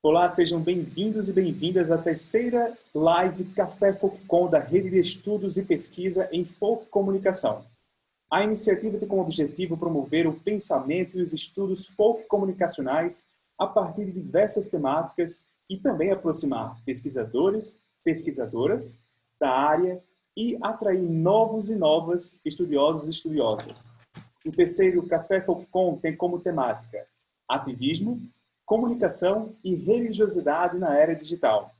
Olá, sejam bem-vindos e bem-vindas à terceira live Café FolkCom da Rede de Estudos e Pesquisa em Folk Comunicação. A iniciativa tem como objetivo promover o pensamento e os estudos folk comunicacionais a partir de diversas temáticas e também aproximar pesquisadores, pesquisadoras da área e atrair novos e novas estudiosos e estudiosas. O terceiro Café FolkCom tem como temática ativismo, comunicação e religiosidade na era digital.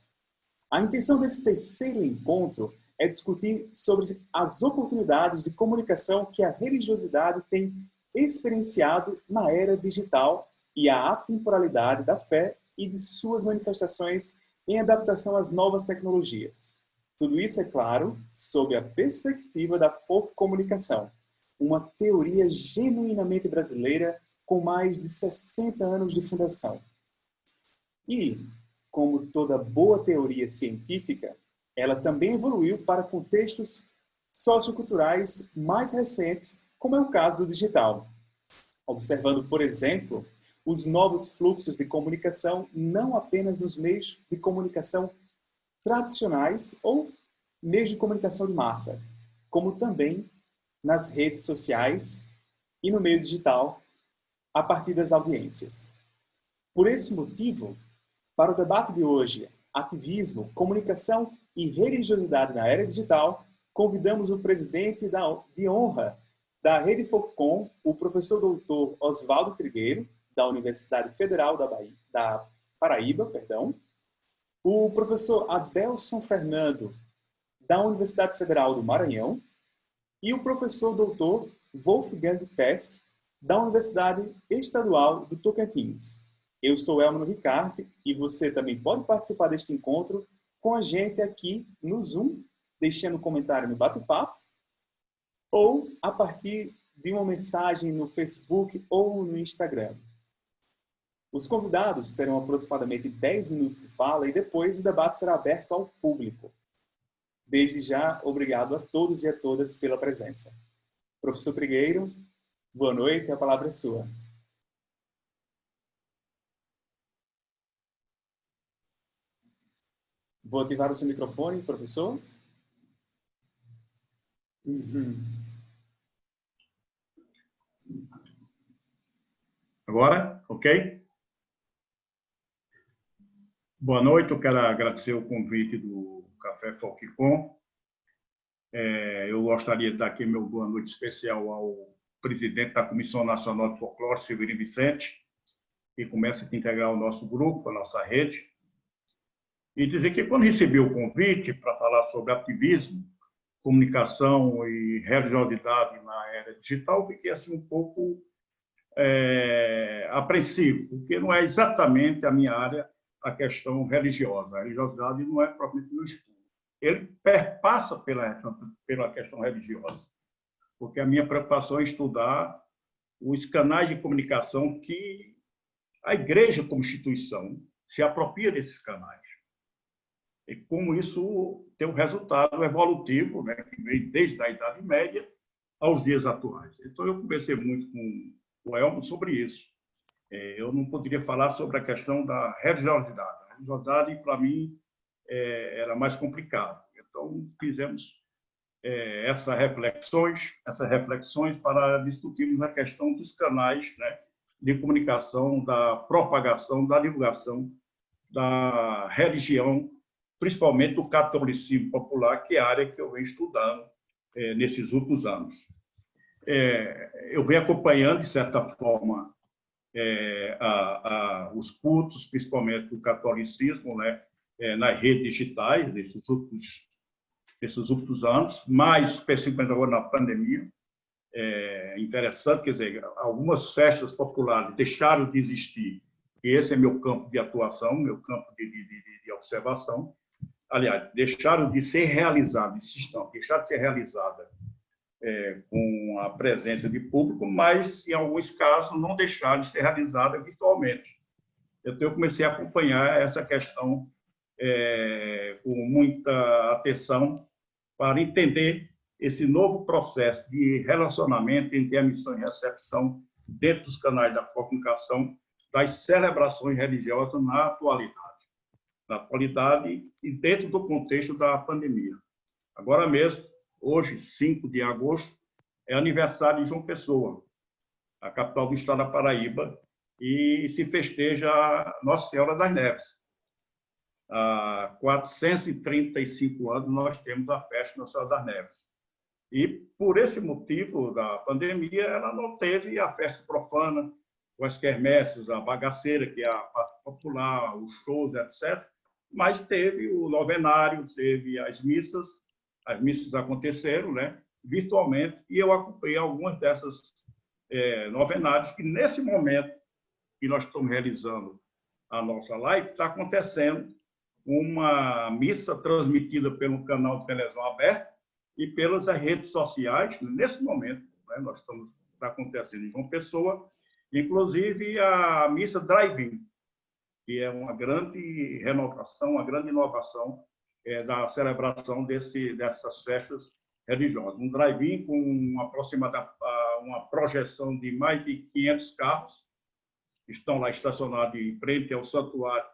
A intenção desse terceiro encontro é discutir sobre as oportunidades de comunicação que a religiosidade tem experienciado na era digital e a atemporalidade da fé e de suas manifestações em adaptação às novas tecnologias. Tudo isso, é claro, sob a perspectiva da folk comunicação, uma teoria genuinamente brasileira com mais de 60 anos de fundação. E, como toda boa teoria científica, ela também evoluiu para contextos socioculturais mais recentes, como é o caso do digital. Observando, por exemplo, os novos fluxos de comunicação não apenas nos meios de comunicação tradicionais ou meios de comunicação de massa, como também nas redes sociais e no meio digital, a partir das audiências. Por esse motivo, para o debate de hoje, ativismo, comunicação e religiosidade na era digital, convidamos o presidente de honra da Rede FolkCom, o professor doutor Oswaldo Trigueiro, da Universidade Federal da Paraíba, o professor Adelson Fernando, da Universidade Federal do Maranhão, e o professor doutor Wolfgang Tesk, da Universidade Estadual do Tocantins. Eu sou Elmano Ricarte e você também pode participar deste encontro com a gente aqui no Zoom, deixando um comentário no bate-papo, ou a partir de uma mensagem no Facebook ou no Instagram. Os convidados terão aproximadamente 10 minutos de fala e depois o debate será aberto ao público. Desde já, obrigado a todos e a todas pela presença. Professor Trigueiro, boa noite, a palavra é sua. Vou ativar o seu microfone, professor. Agora, ok? Boa noite, eu quero agradecer o convite do Café FolkCom. Eu gostaria de dar aqui meu boa noite especial ao presidente da Comissão Nacional de Folclore, Severino Vicente, que começa a integrar o nosso grupo, a nossa rede. E dizer que quando recebi o convite para falar sobre ativismo, comunicação e religiosidade na era digital, fiquei assim um pouco apreensivo, porque não é exatamente a minha área a questão religiosa. A religiosidade não é propriamente meu estudo. Ele perpassa pela questão religiosa, porque a minha preocupação é estudar os canais de comunicação que a igreja, como instituição, se apropria desses canais. E como isso tem um resultado evolutivo, né, que vem desde a Idade Média aos dias atuais. Então, eu conversei muito com o Elmo sobre isso. Eu não poderia falar sobre a questão da religiosidade. A religiosidade, para mim, era mais complicado. Então, fizemos essas reflexões para discutirmos a questão dos canais, né, de comunicação, da propagação, da divulgação da religião, principalmente do catolicismo popular, que é a área que eu venho estudando nesses últimos anos. Eu venho acompanhando, de certa forma, os cultos, principalmente do catolicismo, né, nas redes digitais, nesses últimos anos, mais especificamente agora na pandemia. Interessante, quer dizer, algumas festas populares deixaram de existir, e esse é meu campo de atuação, meu campo de observação. Aliás, deixaram de ser realizadas, deixaram de ser realizadas com a presença de público, mas, em alguns casos, não deixaram de ser realizadas virtualmente. Então, eu comecei a acompanhar essa questão com muita atenção para entender esse novo processo de relacionamento entre emissão e recepção dentro dos canais da comunicação das celebrações religiosas na atualidade e dentro do contexto da pandemia. Agora mesmo, hoje, 5 de agosto, é aniversário de João Pessoa, a capital do estado da Paraíba, e se festeja Nossa Senhora das Neves. Há 435 anos nós temos a festa Nossa Senhora das Neves. E, por esse motivo da pandemia, ela não teve a festa profana, com as quermesses, a bagaceira, que é a parte popular, os shows, etc. Mas teve o novenário, teve as missas aconteceram, né, virtualmente, e eu acompanhei algumas dessas novenários, que nesse momento que nós estamos realizando a nossa live, está acontecendo uma missa transmitida pelo canal de televisão aberto e pelas redes sociais. Nesse momento, né, está acontecendo em João Pessoa, inclusive a missa drive-in, que é uma grande renovação, uma grande inovação da celebração dessas festas religiosas. Um drive-in com uma projeção de mais de 500 carros, que estão lá estacionados em frente ao santuário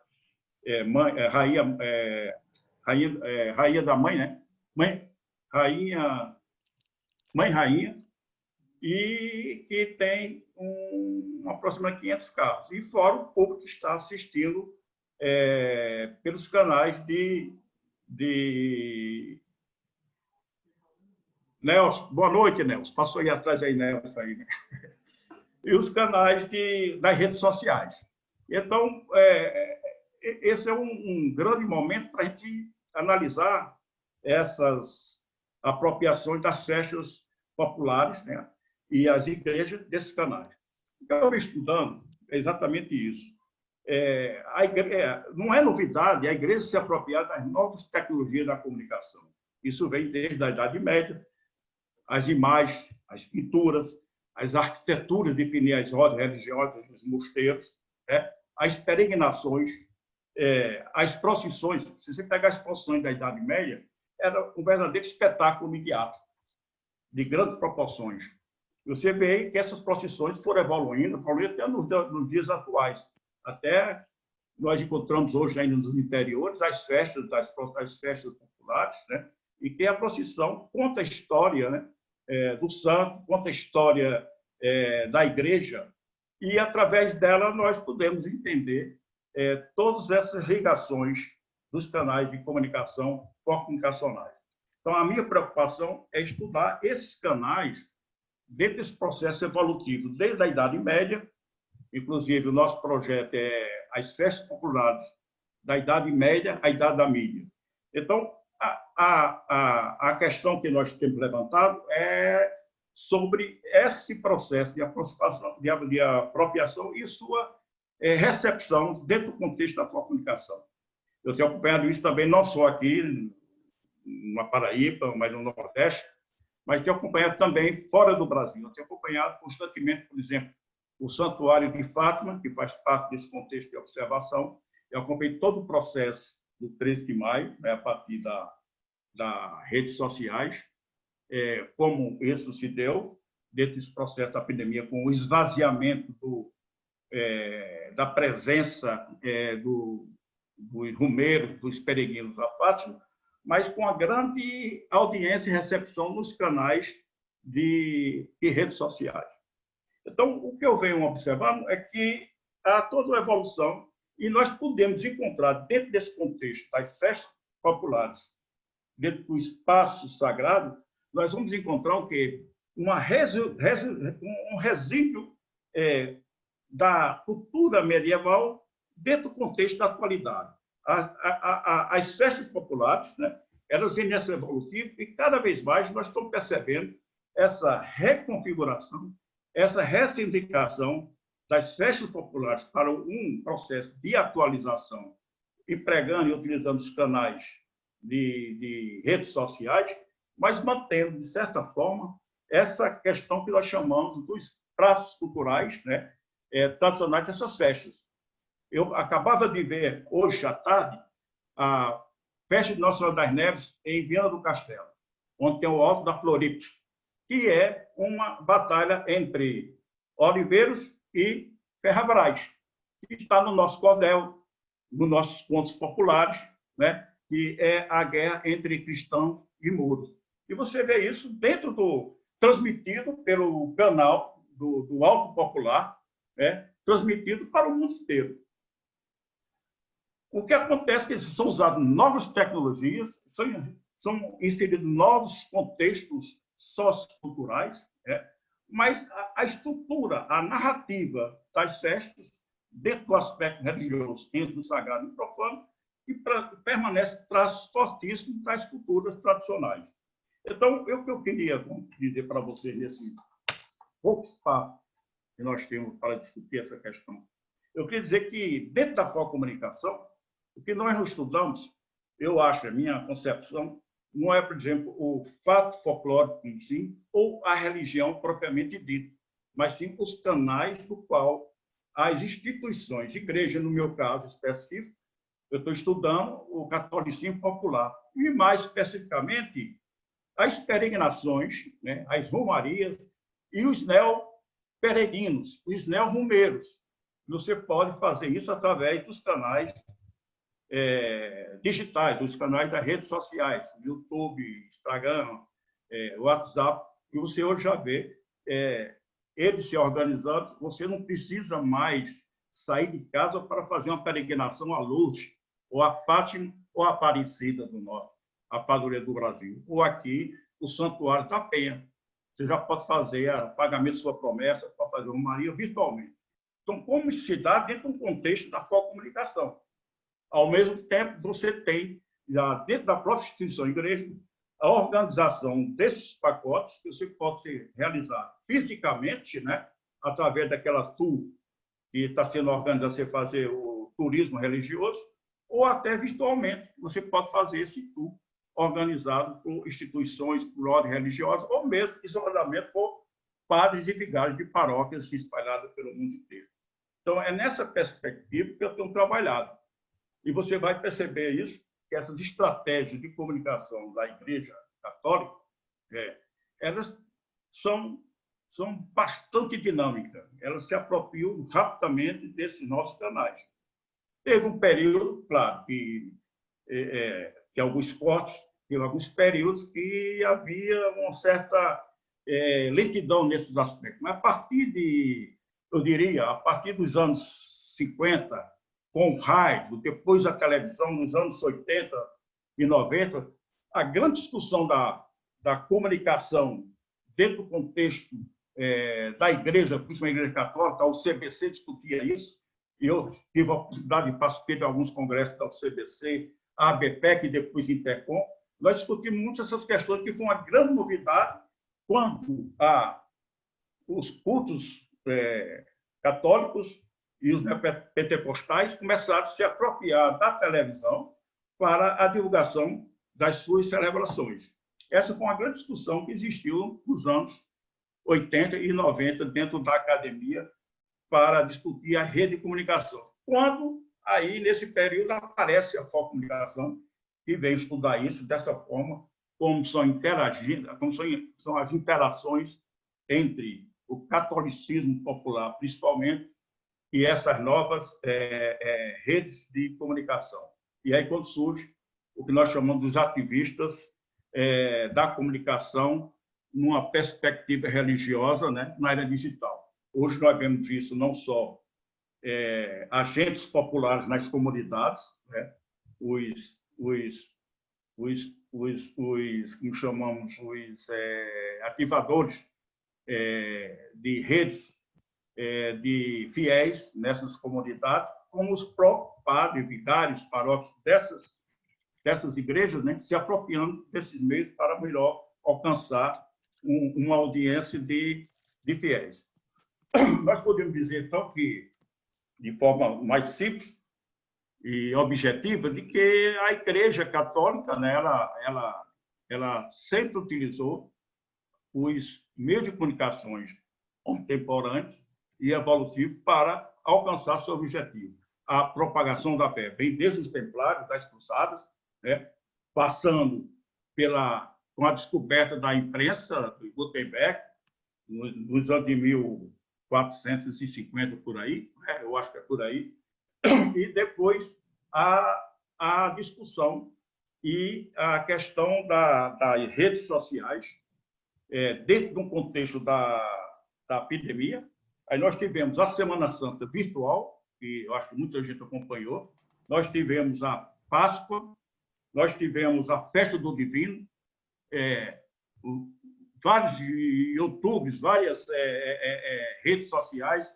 Rainha da Mãe, né? Mãe Rainha, e que tem aproximadamente 500 carros. E fora o povo que está assistindo pelos canais de Nelson. Boa noite, Nelson. Passou aí atrás aí, Nelson. Aí, né? E os canais das redes sociais. Então, esse é um grande momento para a gente analisar essas apropriações das festas populares, né, e as igrejas desses canais. Então, eu estou estudando exatamente isso. Não é novidade a igreja se apropriar das novas tecnologias da comunicação. Isso vem desde a Idade Média, as imagens, as pinturas, as arquiteturas definiam as rodas religiosas, os mosteiros, né, as peregrinações, as procissões. Se você pegar as procissões da Idade Média, era um verdadeiro espetáculo midiático, de grandes proporções. Você vê que essas procissões foram evoluindo até nos dias atuais. Até nós encontramos hoje, ainda nos interiores, as festas populares, né? E que a procissão conta a história, né, do santo, conta a história da igreja, e, através dela, nós podemos entender todas essas ligações dos canais de comunicação comunicacionais. Então, a minha preocupação é estudar esses canais dentro desse processo evolutivo, desde a Idade Média. Inclusive, o nosso projeto é as festas populares da Idade Média à Idade da Mídia. Então, a questão que nós temos levantado é sobre esse processo de aproximação, de apropriação e sua recepção dentro do contexto da comunicação. Eu tenho acompanhado isso também, não só aqui na Paraíba, mas no Nordeste, mas tenho acompanhado também fora do Brasil. Eu tenho acompanhado constantemente, por exemplo, o Santuário de Fátima, que faz parte desse contexto de observação. Eu acompanhei todo o processo do 13 de maio, né, a partir das redes sociais, como isso se deu dentro desse processo da pandemia, com o esvaziamento da presença dos rumeiros, dos peregrinos da Fátima, mas com a grande audiência e recepção nos canais de redes sociais. Então, o que eu venho observando é que há toda uma evolução e nós podemos encontrar, dentro desse contexto das festas populares, dentro do espaço sagrado, nós vamos encontrar o quê? Um resíduo da cultura medieval dentro do contexto da atualidade. As festas populares, né, elas vêm nessa evolutiva e cada vez mais nós estamos percebendo essa reconfiguração, essa ressignificação das festas populares para um processo de atualização, empregando e utilizando os canais de redes sociais, mas mantendo, de certa forma, essa questão que nós chamamos dos traços culturais, né, tradicionais dessas festas. Eu acabava de ver, hoje à tarde, a festa de Nossa Senhora das Neves em Viana do Castelo, onde tem o Alto da Floripes, que é uma batalha entre oliveiros e ferrabrais. está no nosso cordel, nos nossos contos populares, né? Que é a guerra entre cristão e muros. E você vê isso transmitido pelo canal do Alto Popular, né? Transmitido para o mundo inteiro. O que acontece é que são usadas novas tecnologias, são inseridos novos contextos socioculturais, né? Mas a estrutura, a narrativa das festas, dentro do aspecto religioso, entre o sagrado e o profano, e permanece traços fortíssimos das culturas tradicionais. Então, o que eu queria dizer para vocês nesse pouco espaço que nós temos para discutir essa questão, eu queria dizer que, dentro da comunicação, o que nós não estudamos, eu acho, a minha concepção, não é, por exemplo, o fato folclórico em si, ou a religião propriamente dita, mas sim os canais do qual as instituições, igreja, no meu caso específico, eu estou estudando o catolicismo popular, e mais especificamente as peregrinações, né, as romarias e os neo-peregrinos, os neo-rumeiros. Você pode fazer isso através dos canais digitais, os canais das redes sociais, YouTube, Instagram, WhatsApp, e você hoje já vê eles se organizando. Você não precisa mais sair de casa para fazer uma peregrinação a Lourdes, ou a Fátima, ou a Aparecida do Norte, a padroeira do Brasil, ou aqui o Santuário da Penha. Você já pode fazer o pagamento de sua promessa, pode fazer uma Maria virtualmente. Então, como se dá dentro do contexto da comunicação? Ao mesmo tempo, você tem, já dentro da própria instituição igreja, a organização desses pacotes que você pode realizar fisicamente, né, através daquela tour que está sendo organizada, você fazer o turismo religioso, ou até virtualmente, você pode fazer esse tour organizado por instituições, por ordem religiosa, ou mesmo isolamento por padres e vigários de paróquias espalhadas pelo mundo inteiro. Então, é nessa perspectiva que eu tenho trabalhado. E você vai perceber isso, que essas estratégias de comunicação da Igreja Católica, elas são bastante dinâmicas. Elas se apropriam rapidamente desses novos canais. Teve um período, claro, que alguns cortes, teve alguns períodos que havia uma certa lentidão nesses aspectos. Mas a partir dos anos 50, com o rádio, depois a televisão, nos anos 80 e 90, a grande discussão da comunicação dentro do contexto da igreja, principalmente a Igreja Católica, o CBC discutia isso, e eu tive a oportunidade de participar de alguns congressos da CBC, a ABPEC e depois Intercom. Nós discutimos muito essas questões, que foi uma grande novidade quando os cultos católicos e os pentecostais começaram a se apropriar da televisão para a divulgação das suas celebrações. Essa foi uma grande discussão que existiu nos anos 80 e 90 dentro da academia para discutir a rede de comunicação. Quando, aí, nesse período, aparece a comunicação, que veio estudar isso dessa forma, como são as interações entre o catolicismo popular, principalmente, e essas novas redes de comunicação. E aí, quando surge o que nós chamamos dos ativistas da comunicação numa perspectiva religiosa, né, na era digital. Hoje nós vemos isso não só agentes populares nas comunidades, né, como chamamos, os ativadores de redes de fiéis nessas comunidades, como os próprios padres, vigários, paróquios dessas igrejas, né, se apropriando desses meios para melhor alcançar uma audiência de fiéis. Nós podemos dizer, então, que, de forma mais simples e objetiva, de que a Igreja Católica, né, ela sempre utilizou os meios de comunicações contemporâneos e evolutivos para alcançar seu objetivo. A propagação da fé vem desde os templários, das cruzadas, né, passando com a descoberta da imprensa, do Gutenberg, nos anos de 1450, por aí, né, eu acho que é por aí, e depois a discussão e a questão das redes sociais, dentro de um contexto da epidemia. Aí nós tivemos a Semana Santa virtual, que eu acho que muita gente acompanhou, nós tivemos a Páscoa, nós tivemos a Festa do Divino, vários YouTubes, várias redes sociais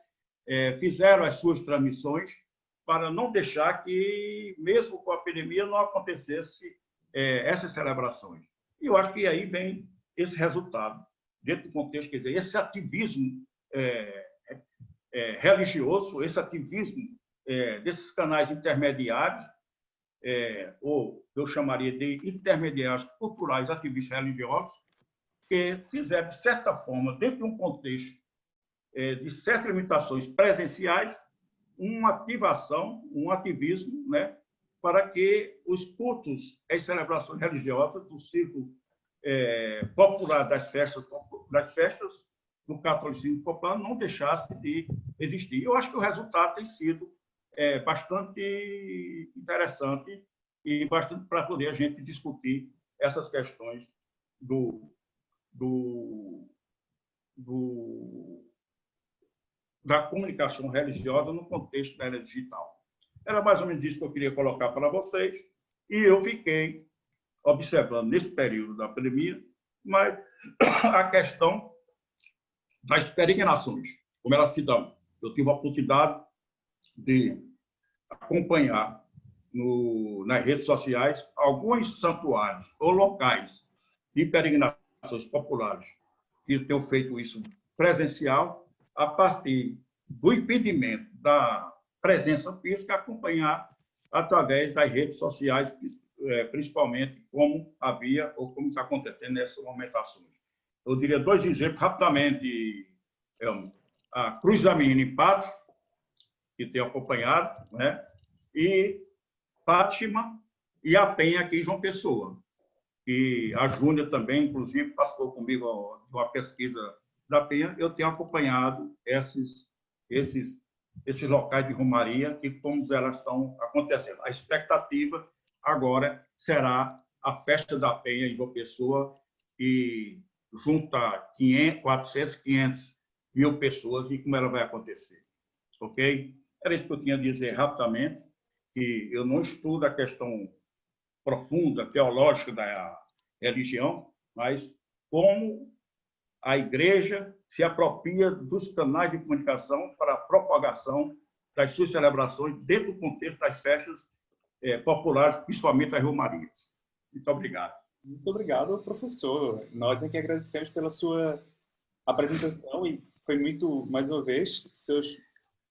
fizeram as suas transmissões para não deixar que, mesmo com a pandemia, não acontecesse essas celebrações. E eu acho que aí vem esse resultado, dentro do contexto, quer dizer, esse ativismo religioso, esse ativismo desses canais intermediários, ou eu chamaria de intermediários culturais, ativistas religiosos, que fizeram, de certa forma, dentro de um contexto de certas limitações presenciais, uma ativação, um ativismo, né, para que os cultos, as celebrações religiosas do círculo popular das festas do catolicismo popular não deixassem de existir. Eu acho que o resultado tem sido bastante interessante e bastante para poder a gente discutir essas questões da comunicação religiosa no contexto da era digital. Era mais ou menos isso que eu queria colocar para vocês, e eu fiquei observando nesse período da pandemia, mas a questão das peregrinações, como elas se dão. Eu tive a oportunidade de acompanhar nas redes sociais alguns santuários ou locais de peregrinações populares que tenham feito isso presencial, a partir do impedimento da presença física, acompanhar através das redes sociais, principalmente como havia ou como está acontecendo nessas movimentações. Eu diria dois exemplos rapidamente. A Cruz da Menina em Patos, que tenho acompanhado, né? E Fátima e a Penha aqui em João Pessoa. E a Júnia também, inclusive, passou comigo uma pesquisa da Penha. Eu tenho acompanhado esses locais de romaria e como elas estão acontecendo. A expectativa agora será a festa da Penha em João Pessoa, que junta 400, 500 mil pessoas, e como ela vai acontecer. Ok? Era isso que eu tinha a dizer rapidamente, que eu não estudo a questão profunda, teológica da religião, mas como a igreja se apropria dos canais de comunicação para a propagação das suas celebrações dentro do contexto das festas populares, principalmente as romarias. Muito obrigado. Muito obrigado, professor. Nós é que agradecemos pela sua apresentação e foi muito, mais uma vez,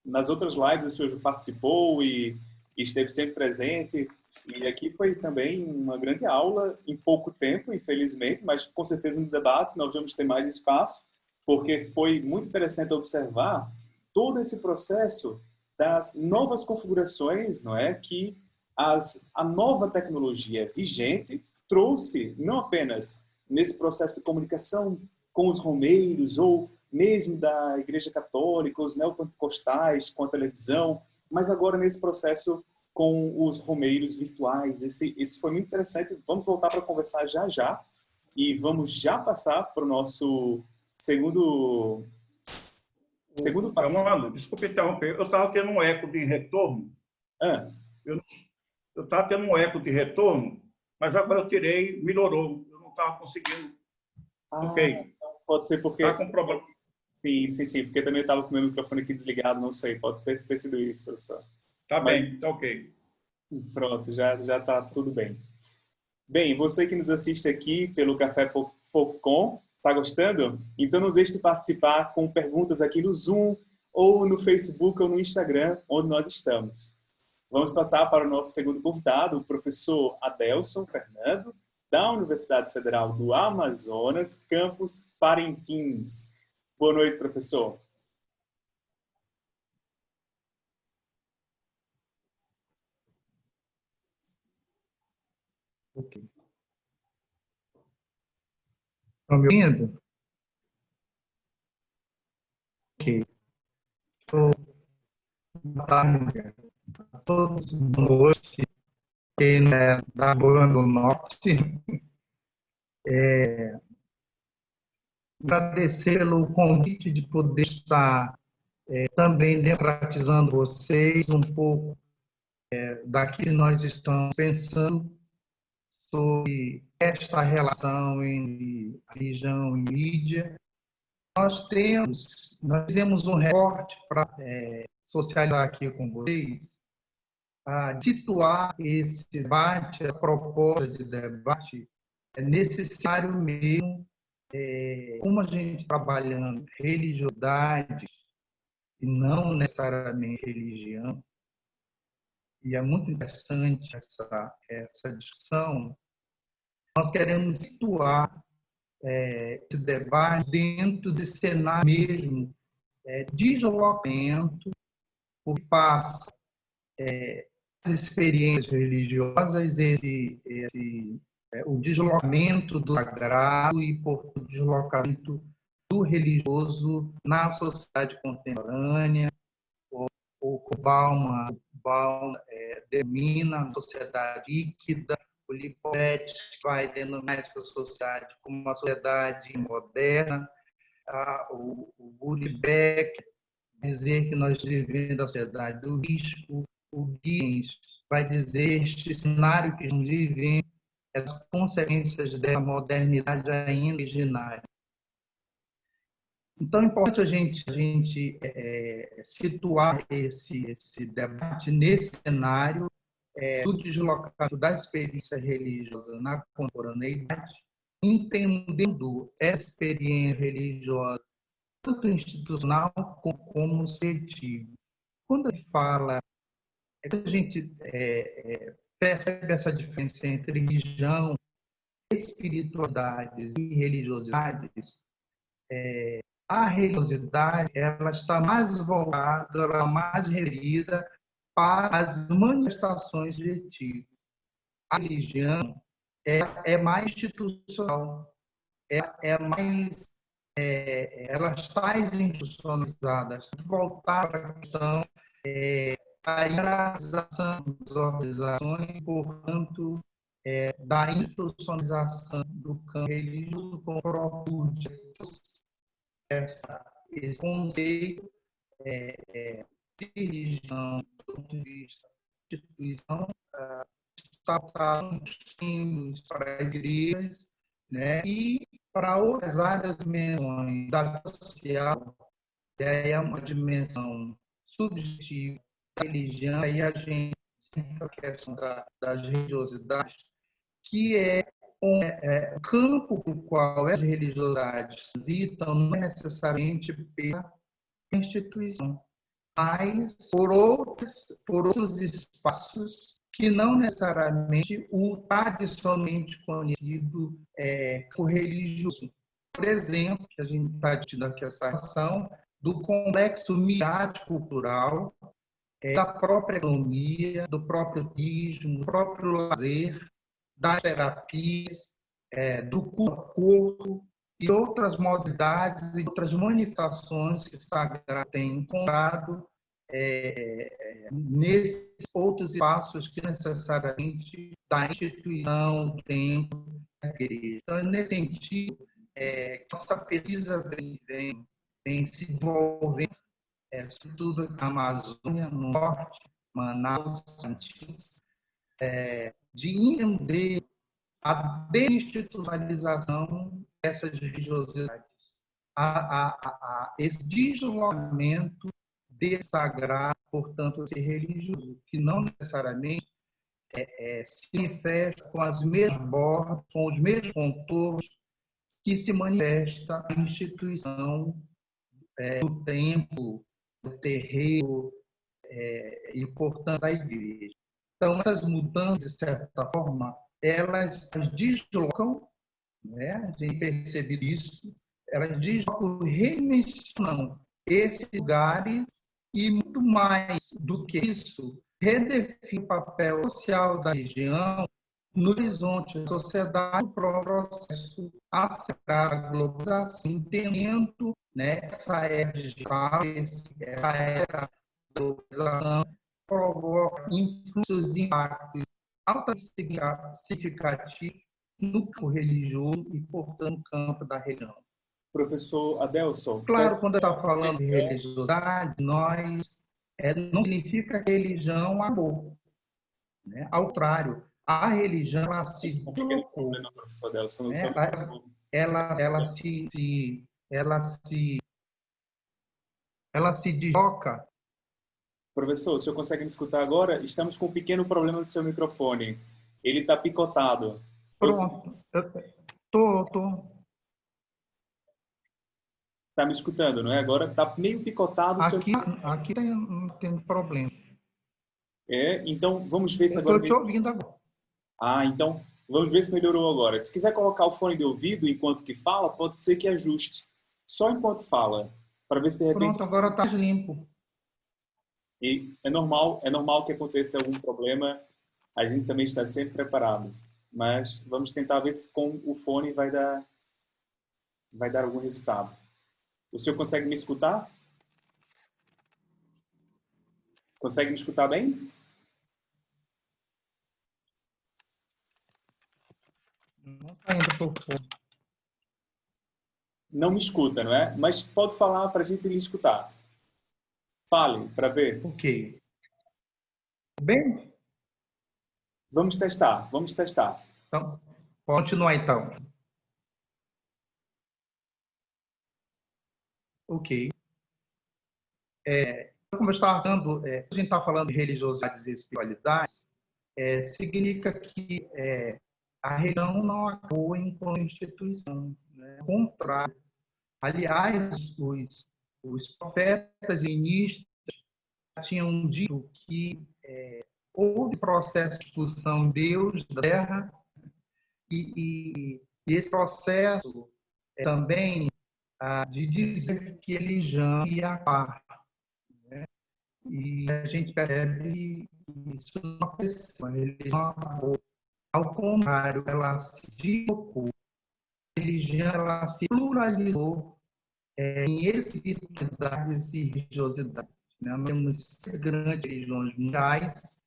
nas outras lives o senhor participou e esteve sempre presente. E aqui foi também uma grande aula em pouco tempo, infelizmente, mas com certeza no debate nós vamos ter mais espaço, porque foi muito interessante observar todo esse processo das novas configurações, não é, que a nova tecnologia vigente trouxe, não apenas nesse processo de comunicação com os romeiros ou mesmo da Igreja Católica, os neopentecostais com a televisão, mas agora nesse processo com os romeiros virtuais. Esse foi muito interessante. Vamos voltar para conversar já já e vamos já passar para o nosso segundo participante. Desculpe interromper, eu estava tendo um eco de retorno. Eu estava tendo um eco de retorno, mas agora eu tirei, melhorou. Eu não estava conseguindo. Ok. Então pode ser porque... Está com problema. Sim, porque também estava com o meu microfone aqui desligado, não sei, pode ter sido isso, professor. Tá bem, tá ok. Pronto, já está tudo bem. Bem, você que nos assiste aqui pelo Café Focom, está gostando? Então não deixe de participar com perguntas aqui no Zoom, ou no Facebook, ou no Instagram, onde nós estamos. Vamos passar para o nosso segundo convidado, o professor Adelson Fernando, da Universidade Federal do Amazonas, campus Parintins. Boa noite, professor. Ok. Estão me ouvindo? Ok. Boa tarde. todos, boa noite, quem é da Boa do Norte. Agradecer pelo convite de poder estar também democratizando vocês um pouco daqui que nós estamos pensando sobre esta relação entre religião e mídia. Nós fizemos um recorte para socializar aqui com vocês, a situar esse debate, a proposta de debate, nesse cenário mesmo, como a gente trabalhando religiosidade e não necessariamente religião, e é muito interessante essa discussão, nós queremos situar esse debate dentro de cenário mesmo de deslocamento, o que passa as experiências religiosas, o deslocamento do sagrado e, por o deslocamento do religioso na sociedade contemporânea, o Bauman denomina a sociedade líquida, o Lipovetsky vai denominar essa sociedade como uma sociedade moderna, o Budbeck dizer que nós vivemos na sociedade do risco, o Giddens vai dizer este cenário que nós vivemos, as consequências dessa modernidade ainda originária. Então, é importante a gente situar esse debate nesse cenário do deslocamento da experiência religiosa na contemporaneidade, entendendo essa experiência religiosa tanto institucional como subjetiva. Quando a gente fala, a gente percebe essa diferença entre religião, espiritualidades e religiosidades. A religiosidade ela está mais voltada, ela é mais referida para as manifestações subjetivas. A religião é mais institucional, ela está institucionalizada, voltar para a questão da hierarquização das organizações, portanto, da institucionalização do campo religioso com o próprio esse conceito de religião, do ponto de vista de instituição, está para as igrejas, né? E para outras áreas dimensões da vida social, é uma dimensão subjetiva da religião, aí a gente tem a questão das religiosidades, que é o campo no qual as religiosidades transitam não é necessariamente pela instituição, mas por outros espaços que não necessariamente o tradicionalmente conhecido por religioso. Por exemplo, que a gente está tendo aqui essa ação do complexo midiático-cultural, da própria economia, do próprio turismo, do próprio lazer, das terapias, do corpo e outras modalidades e outras manifestações que o Sagrado tem encontrado nesses outros espaços que necessariamente da instituição, do templo, da igreja. Então, nesse sentido, essa pesquisa vem se desenvolvendo, sobretudo na Amazônia, no Norte, Manaus, Santos, de entender a desinstitucionalização dessas religiosidades, esse deslocamento desse sagrado, portanto, esse religioso, que não necessariamente se manifesta com as mesmas bordas, com os mesmos contornos que se manifesta a instituição do templo, do terreiro e, portanto, da igreja. Então, essas mudanças, de certa forma, elas deslocam, né? A gente percebe isso, elas deslocam, redimensionam esses lugares e, muito mais do que isso, redefine o papel social da religião no horizonte da sociedade, o processo acelerar a globalização, entendendo, né, essa era digital, essa era da globalização, provoca influxos e impactos altamente significativos no campo religioso e, portanto, no campo da religião. Professor Adelson, Claro, quando está falando de religiosidade, não significa que a religião amor, né? Ao contrário, a religião ela se deslocou, professor Adelson, né? Ela se desloca. Professor, o senhor consegue me escutar agora? Estamos com um pequeno problema no seu microfone. Ele está picotado. Pronto. Tô. Está me escutando, não é? Agora está meio picotado o seu... Aqui não tem problema. Então vamos ver se Eu agora... estou te ouvindo agora. Então vamos ver se melhorou agora. Se quiser colocar o fone de ouvido enquanto que fala, pode ser que ajuste. Só enquanto fala, para ver se de repente... Pronto, agora está limpo. E é normal que aconteça algum problema. A gente também está sempre preparado. Mas vamos tentar ver se com o fone vai dar algum resultado. O senhor consegue me escutar? Consegue me escutar bem? Não está indo para o fone. Não me escuta, não é? Mas pode falar para a gente lhe escutar. Fale, para ver. Ok. Bem? Vamos testar. Então, pode continuar então. Ok. Como eu estava falando, a gente está falando de religiosidades e espiritualidades, significa que a religião não atua enquanto instituição. Né? Ao contrário. Aliás, os profetas e ministros tinham dito que houve processo de expulsão de Deus da terra e esse processo também de dizer que a religião ia acabar. Né? E a gente percebe que isso não aconteceu. A religião acabou. Ao contrário, ela se deslocou. A religião ela se pluralizou em espiritualidades e religiosidades. Né? Nós temos 6 grandes religiões mundiais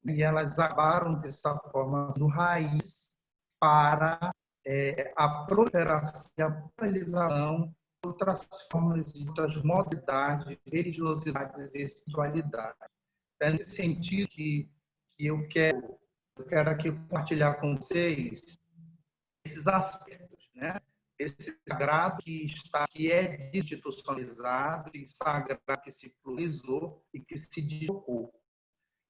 e elas acabaram, dessa forma, no raiz para a proliferação e a pluralização de outras formas, de outras modalidades, religiosidades e espiritualidades. É nesse sentido que eu quero aqui compartilhar com vocês esses aspectos, né? Esse sagrado que é institucionalizado, esse sagrado que se pluralizou e que se deslocou.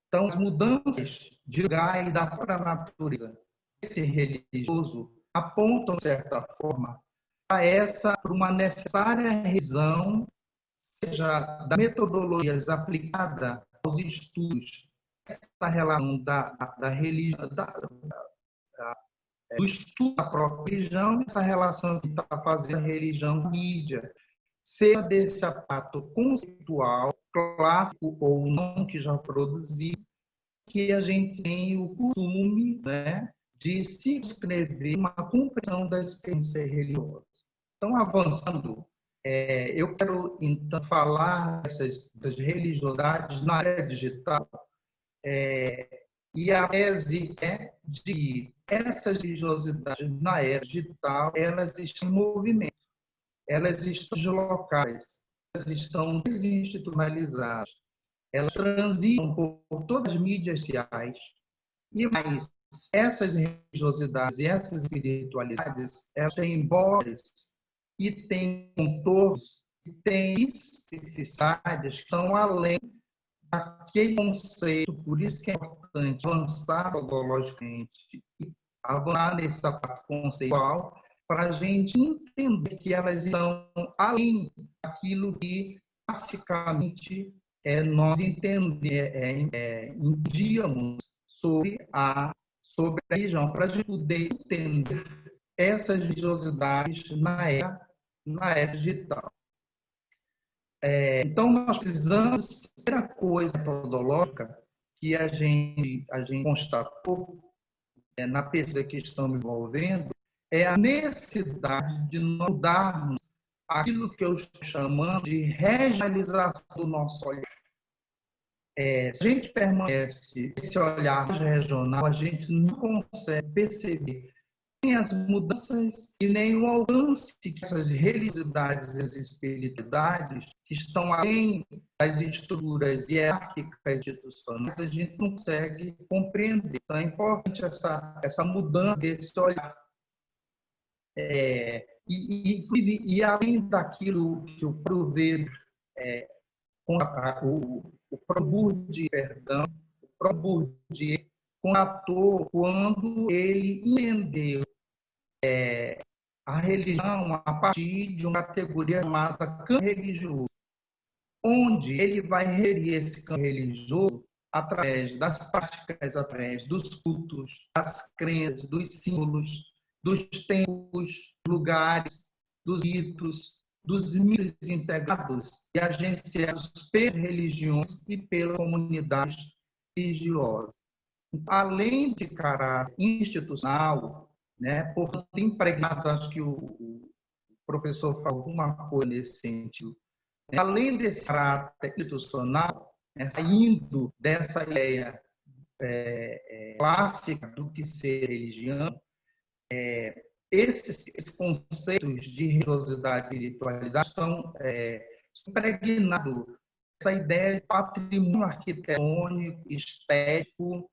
Então, as mudanças de lugar e da própria natureza desse religioso apontam, de certa forma, para uma necessária revisão, seja das metodologias aplicadas aos estudos, essa relação da religião, do estudo da própria religião, essa relação que está fazendo a religião com a mídia, seja desse aparato conceitual, clássico ou não, que já produziu, que a gente tem o costume, né, de se escrever uma compreensão da experiência religiosa. Então, avançando, eu quero, então, falar dessas religiosidades na área digital, e a tese é de que essas religiosidades na era digital, elas estão em movimento, elas estão deslocadas, elas estão desinstitucionalizadas, elas transitam por todas as mídias sociais, e mais, essas religiosidades e essas espiritualidades, elas têm vozes e têm contornos, e têm especificidades que estão além daquele conceito. Por isso que é importante avançar metodologicamente e avançar nesse aparato conceitual para a gente entender que elas estão além daquilo que, basicamente, nós entendíamos sobre a religião, para a gente poder entender essas religiosidades na era digital. Então, nós precisamos, a primeira coisa metodológica que a gente constatou na pesquisa que estamos envolvendo é a necessidade de nós mudarmos aquilo que eu estou chamando de regionalização do nosso olhar. Se a gente permanece esse olhar regional, a gente não consegue perceber nem as mudanças e nem o alcance que essas religiosidades e as espiritualidades que estão além das estruturas hierárquicas institucionais, a gente não consegue compreender. Então, é importante essa mudança desse olhar. E além daquilo que o Provérbio, o Provérbio, perdão, o Provérbio constatou quando ele entendeu a religião a partir de uma categoria chamada campo religioso, onde ele vai referir esse campo religioso através das práticas, através dos cultos, das crenças, dos símbolos, dos tempos, lugares, dos ritos, dos mitos integrados e agenciados pelas religiões e pelas comunidades religiosas. Além desse caráter institucional, portanto, impregnado, acho que o professor falou alguma coisa nesse sentido, além desse caráter institucional, saindo dessa ideia clássica do que ser religião, esses conceitos de religiosidade e espiritualidade estão impregnados essa ideia de patrimônio arquitetônico, estético,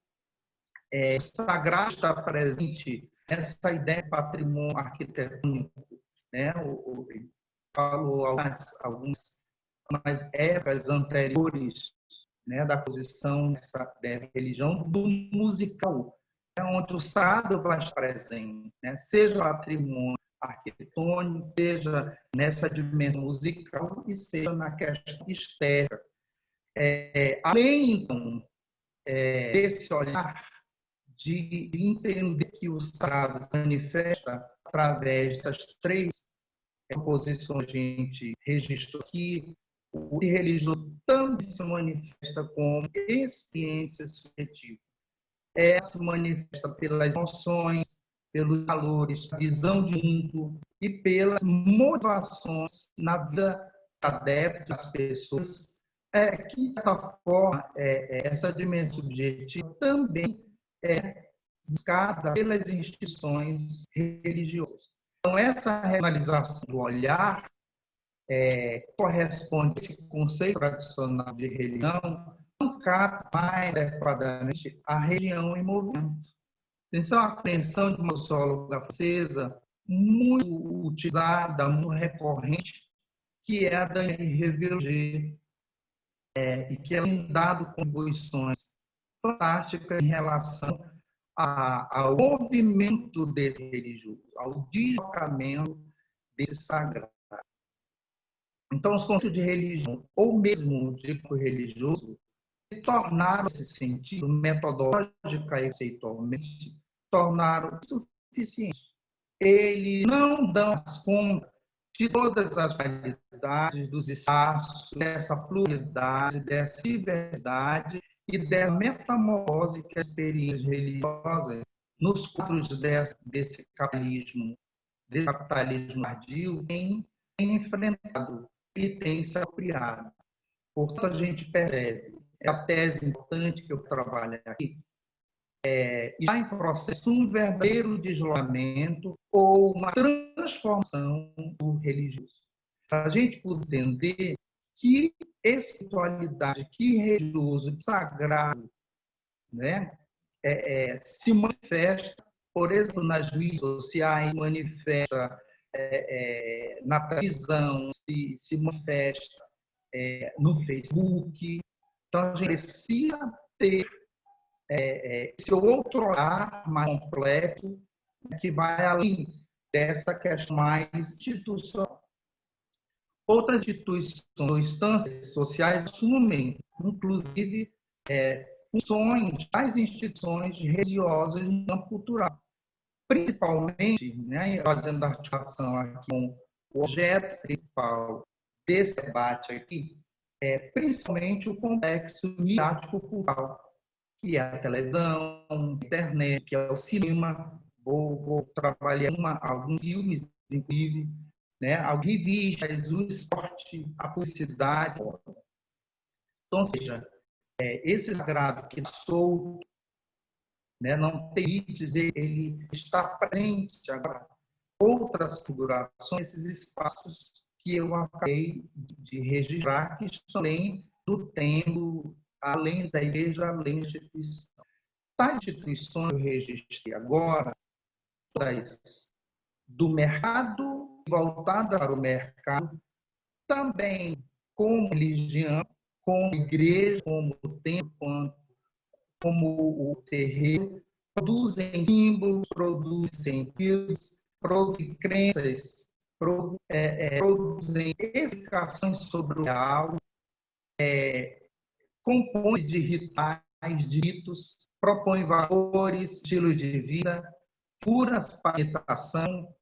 sagrado está presente essa ideia de patrimônio arquitetônico, falou algumas épocas anteriores, da posição dessa religião do musical, onde o sagrado vai estar presente, seja patrimônio arquitetônico, seja nessa dimensão musical e seja na questão estética. Além, então, desse olhar de entender que o sagrado se manifesta através das três posições que a gente registrou aqui, o religioso também se manifesta como experiência subjetiva. Se manifesta pelas emoções, pelos valores, visão de mundo e pelas motivações na vida adepta das pessoas, que, de certa forma, essa dimensão subjetiva também é buscada pelas instituições religiosas. Então, essa regionalização do olhar corresponde a esse conceito tradicional de religião, não capta mais adequadamente a religião em movimento. Então, a compreensão de uma socióloga francesa muito utilizada, muito recorrente, que é a Danielle Révillger, e que ela tem dado contribuições fantásticas em relação ao movimento desse religioso, ao deslocamento desse sagrado. Então, os conceitos de religião, ou mesmo de religioso, se tornaram, nesse sentido, metodológica e conceitualmente, tornaram suficientes. Eles não dão conta de todas as variedades dos espaços, dessa pluralidade, dessa diversidade e dessa metamorfose que as experiências religiosas, nos quadros desse capitalismo tardio, têm enfrentado e têm se apropriado. Portanto, a gente percebe, a tese importante que eu trabalho aqui, está em processo um verdadeiro deslocamento ou uma transformação do religioso. Para a gente poder entender que espiritualidade, que religioso, que sagrado, se manifesta, por exemplo, nas redes sociais, se manifesta na televisão, se manifesta no Facebook. Então, a gente precisa ter esse outro olhar mais complexo, que vai além dessa questão mais institucional. Outras instituições ou instâncias sociais assumem, inclusive, funções das instituições religiosas no campo cultural. Principalmente, fazendo a articulação aqui com o objeto principal desse debate aqui, principalmente o complexo midiático-cultural, que é a televisão, a internet, que é o cinema. Vou trabalhar alguns filmes, inclusive, as revistas, o esporte, a publicidade. Então, ou seja, esse sagrado que é solto, né, não tem limites, ele está presente agora. Outras figurações, esses espaços que eu acabei de registrar, que estão além do templo, além da igreja, além da instituição. Tais instituições que eu registrei agora, todas do mercado, voltadas para o mercado, também como religião, como igreja, como templo, como o terreiro, produzem símbolos, produzem sentidos, produzem crenças, produzem explicações sobre o real, compõem de rituais, de ritos, propõem valores, estilos de vida, curas para a meditação,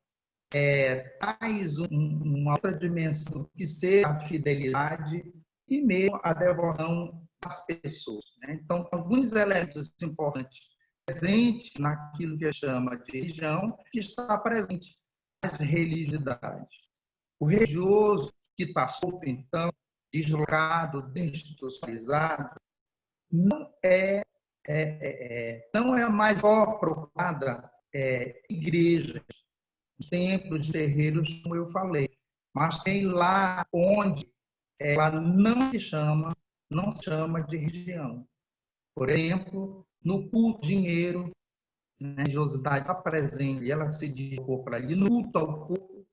traz uma outra dimensão que seja a fidelidade e mesmo a devoção às pessoas, né? Então, alguns elementos importantes presentes naquilo que chama de religião, que está presente nas religiosidades. O religioso que está solto, então, deslocado, desinstitucionalizado, não é mais só procurada igrejas, templos, terreiros, como eu falei, mas tem lá onde ela não se chama de religião. Por exemplo, no culto ao dinheiro, a religiosidade está presente, ela se deslocou para ali, no culto ao corpo,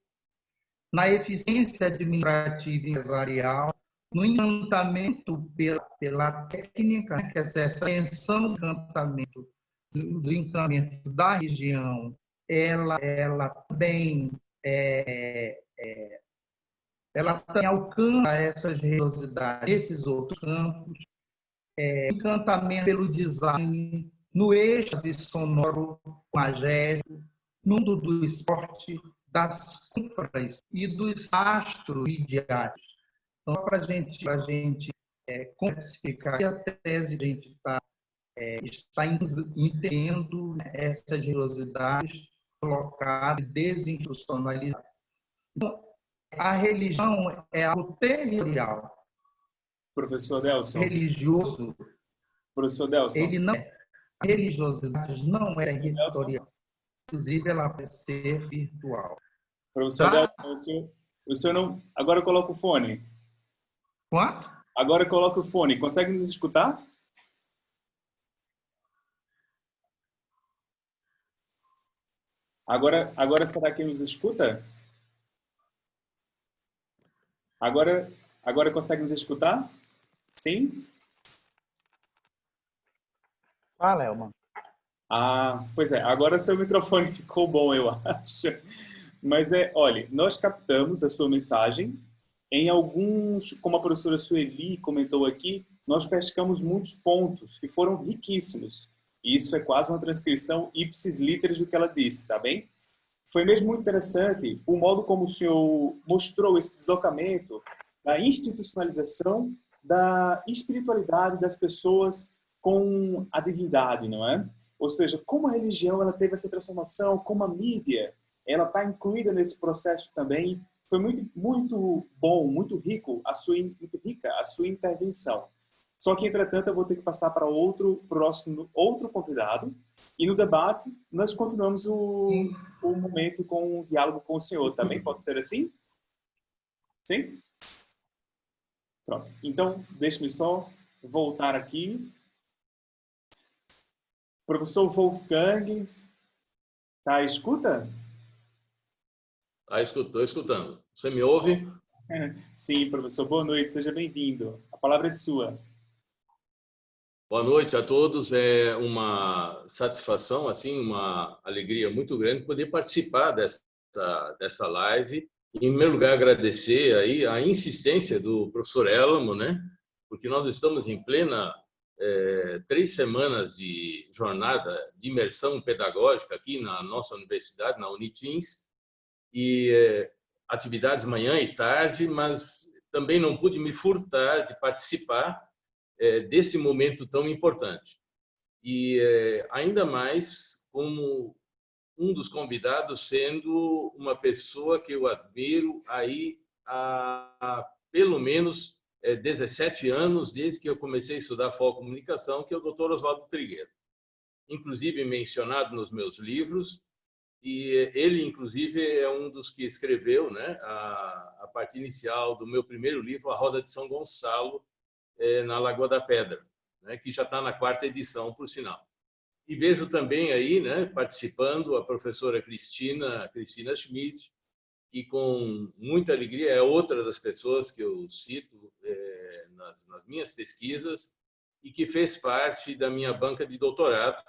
na eficiência administrativa e empresarial, no encantamento pela técnica, né, que é essa tensão do encantamento da religião, ela também alcança essas religiosidades, esses outros campos, encantamento pelo design, no êxtase sonoro magético, no mundo do esporte, das compras e dos astros midiáticos. Então, para a gente complexificar a tese, a gente está entendendo essas religiosidades colocadas e desinstitucionalizadas. Então, a religião é algo territorial. Professor Delson. Religioso. Professor Delson. Ele não é. A religiosidade não é territorial. Inclusive, ela vai ser virtual. Professor Delson, o senhor não... Agora coloca o fone. Quanto? Agora coloca o fone. Consegue nos escutar? Agora será que nos escuta? Agora consegue nos escutar? Sim? Fala, Elman. Pois é. Agora seu microfone ficou bom, eu acho. Mas olha, nós captamos a sua mensagem. Em alguns, como a professora Sueli comentou aqui, nós pescamos muitos pontos que foram riquíssimos. E isso é quase uma transcrição ipsis literis do que ela disse, tá bem? Foi mesmo muito interessante o modo como o senhor mostrou esse deslocamento da institucionalização da espiritualidade das pessoas com a divindade, não é? Ou seja, como a religião ela teve essa transformação, como a mídia ela está incluída nesse processo também. Foi muito bom, muito rica a sua intervenção. Só que, entretanto, eu vou ter que passar para outro convidado. E no debate, nós continuamos o momento com o diálogo com o senhor. Também pode ser assim? Sim? Pronto. Então, deixe-me só voltar aqui. Professor Wolfgang, tá à escuta? Estou escutando. Você me ouve? Sim, professor. Boa noite, seja bem-vindo. A palavra é sua. Boa noite a todos. É uma satisfação, assim, uma alegria muito grande poder participar dessa live. Em primeiro lugar, agradecer aí a insistência do professor Elmo, né? Porque nós estamos em plena 3 semanas de jornada de imersão pedagógica aqui na nossa universidade, na Unitins, e atividades manhã e tarde, mas também não pude me furtar de participar desse momento tão importante. E ainda mais como um dos convidados sendo uma pessoa que eu admiro aí há pelo menos 17 anos desde que eu comecei a estudar Comunicação, que é o Dr. Oswaldo Trigueiro. Inclusive mencionado nos meus livros, e ele, inclusive, é um dos que escreveu, né, a parte inicial do meu primeiro livro, A Roda de São Gonçalo, na Lagoa da Pedra, né, que já está na 4ª edição, por sinal. E vejo também aí, né, participando a professora Cristina Schmidt, que com muita alegria é outra das pessoas que eu cito nas minhas pesquisas e que fez parte da minha banca de doutorado,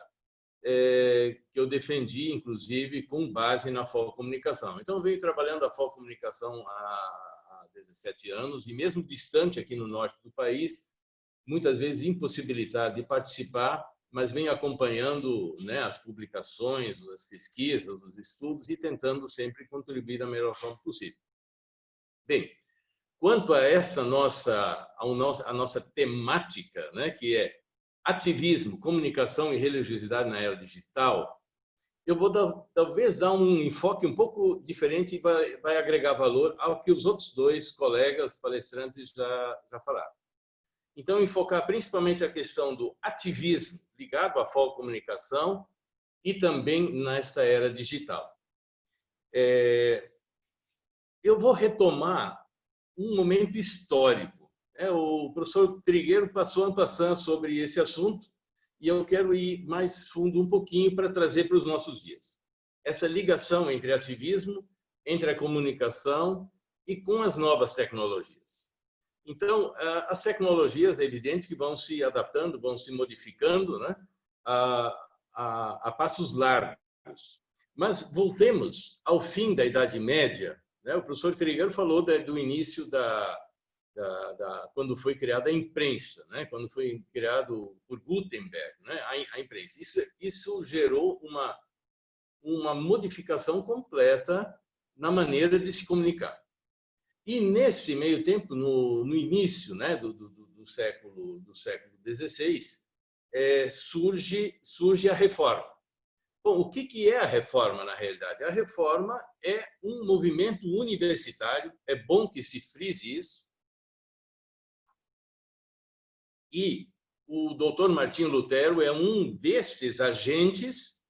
que eu defendi, inclusive, com base na Comunicação. Então, eu venho trabalhando a Comunicação há 17 anos, e mesmo distante aqui no norte do país, muitas vezes impossibilitado de participar, mas venho acompanhando, né, as publicações, as pesquisas, os estudos e tentando sempre contribuir da melhor forma possível. Bem, quanto a essa a nossa temática, né, que é ativismo, comunicação e religiosidade na era digital, eu vou talvez dar um enfoque um pouco diferente e vai agregar valor ao que os outros 2 colegas palestrantes já falaram. Então, enfocar principalmente a questão do ativismo ligado à comunicação e também nesta era digital. Eu vou retomar um momento histórico. O professor Trigueiro passou ano passado sobre esse assunto e eu quero ir mais fundo um pouquinho para trazer para os nossos dias. Essa ligação entre ativismo, entre a comunicação e com as novas tecnologias. Então, as tecnologias, é evidente que vão se adaptando, vão se modificando, né, a passos largos. Mas voltemos ao fim da Idade Média. Né? O professor Trigueiro falou do início quando foi criada a imprensa, né? Quando foi criado por Gutenberg, né? A imprensa. Isso gerou uma modificação completa na maneira de se comunicar. E nesse meio tempo, no início, né, do século XVI, surge a Reforma. Bom, o que é a Reforma, na realidade? A Reforma é um movimento universitário, é bom que se frise isso, e o doutor Martinho Lutero é um destes agentes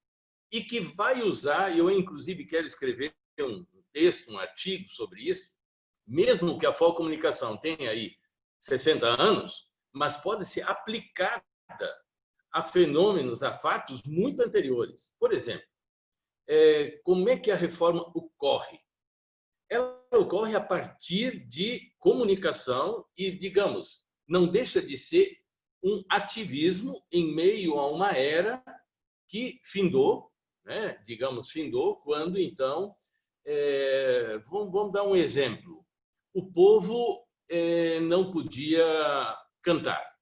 e que vai usar, eu inclusive quero escrever um texto, um artigo sobre isso, mesmo que a Comunicação tenha aí 60 anos, mas pode ser aplicada a fenômenos, a fatos muito anteriores. Por exemplo, como é que a reforma ocorre? Ela ocorre a partir de comunicação e, digamos, não deixa de ser um ativismo em meio a uma era que findou, né? Digamos, findou quando, então, vamos dar um exemplo. O povo não podia cantar.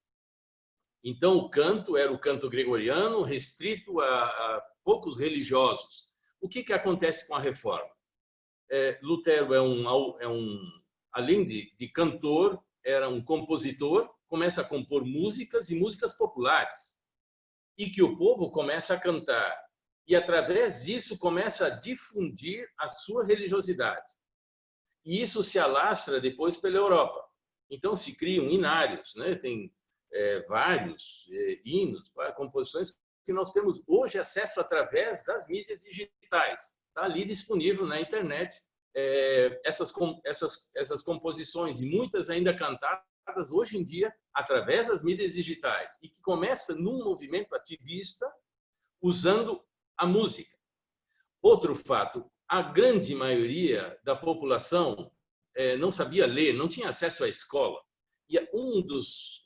Então, o canto era o canto gregoriano, restrito a poucos religiosos. O que acontece com a reforma? Lutero além de cantor, era um compositor, começa a compor músicas e músicas populares, e que o povo começa a cantar. E, através disso, começa a difundir a sua religiosidade. E isso se alastra depois pela Europa. Então, se criam hinários, né? Tem vários hinos, composições que nós temos hoje acesso através das mídias digitais. Está ali disponível na internet essas composições, e muitas ainda cantadas hoje em dia através das mídias digitais, e que começa num movimento ativista usando a música. Outro fato, a grande maioria da população não sabia ler, não tinha acesso à escola. E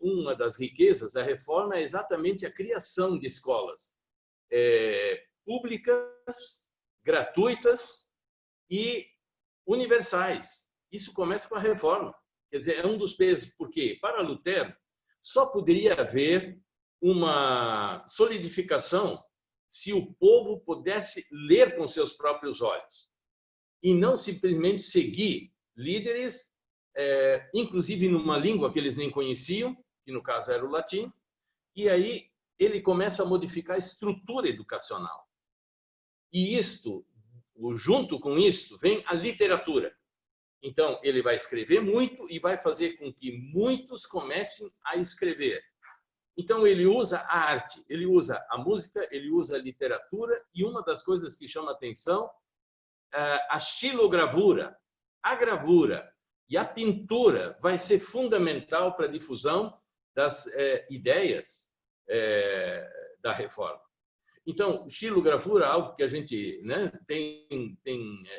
uma das riquezas da reforma é exatamente a criação de escolas públicas, gratuitas e universais. Isso começa com a reforma. Quer dizer, é um dos pesos. Por quê? Para Lutero, só poderia haver uma solidificação se o povo pudesse ler com seus próprios olhos e não simplesmente seguir líderes, inclusive numa língua que eles nem conheciam, que no caso era o latim, e aí ele começa a modificar a estrutura educacional. E junto com isso, vem a literatura. Então, ele vai escrever muito e vai fazer com que muitos comecem a escrever. Então, ele usa a arte, ele usa a música, ele usa a literatura, e uma das coisas que chama atenção é a xilogravura, a gravura e a pintura vai ser fundamental para a difusão das ideias da reforma. Então, xilogravura é algo que a gente, né,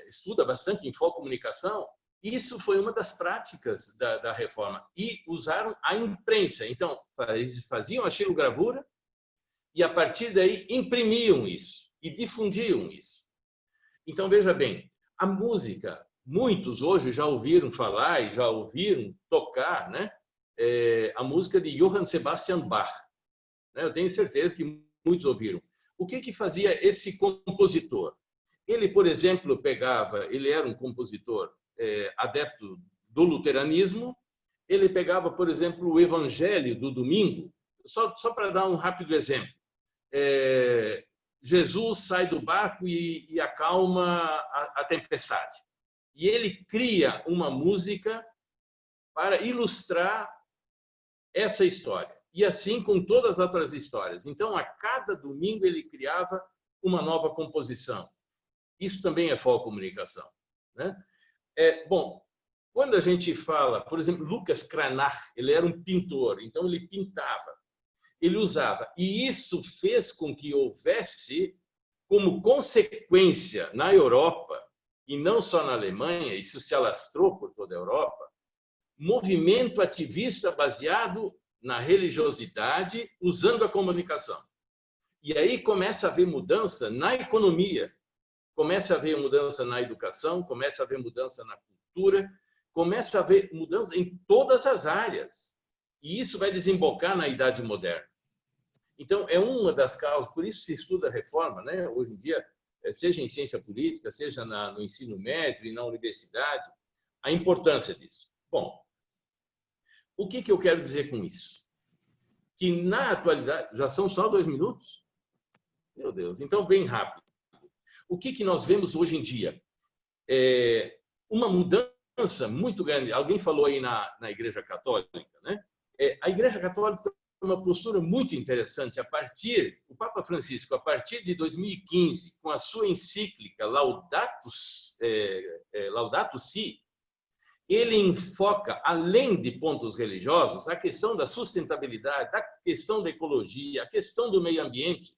estuda bastante em comunicação. Isso foi uma das práticas da reforma. E usaram a imprensa. Então, eles faziam a xilogravura e, a partir daí, imprimiam isso e difundiam isso. Então, veja bem, a música, muitos hoje já ouviram falar e já ouviram tocar, né, a música de Johann Sebastian Bach. Eu tenho certeza que muitos ouviram. O que fazia esse compositor? Ele, por exemplo, ele era um compositor adepto do luteranismo, ele pegava, por exemplo, o Evangelho do domingo, só para dar um rápido exemplo. Jesus sai do barco e acalma a tempestade. E ele cria uma música para ilustrar essa história. E assim com todas as outras histórias. Então, a cada domingo, ele criava uma nova composição. Isso também é comunicação, né? Bom, quando a gente fala, por exemplo, Lucas Cranach, ele era um pintor, então ele pintava, ele usava. E isso fez com que houvesse, como consequência, na Europa, e não só na Alemanha, isso se alastrou por toda a Europa, movimento ativista baseado na religiosidade, usando a comunicação. E aí começa a haver mudança na economia, começa a haver mudança na educação, começa a haver mudança na cultura, começa a haver mudança em todas as áreas. E isso vai desembocar na Idade Moderna. Então, é uma das causas, por isso se estuda a reforma, né? Hoje em dia, seja em ciência política, seja no ensino médio e na universidade, a importância disso. Bom, o que eu quero dizer com isso? Que na atualidade, já são só 2 minutos? Meu Deus, então bem rápido. O que nós vemos hoje em dia? Uma mudança muito grande. Alguém falou aí na Igreja Católica, né? A Igreja Católica tem uma postura muito interessante. O Papa Francisco, a partir de 2015, com a sua encíclica Laudato Si', ele enfoca, além de pontos religiosos, a questão da sustentabilidade, a questão da ecologia, a questão do meio ambiente.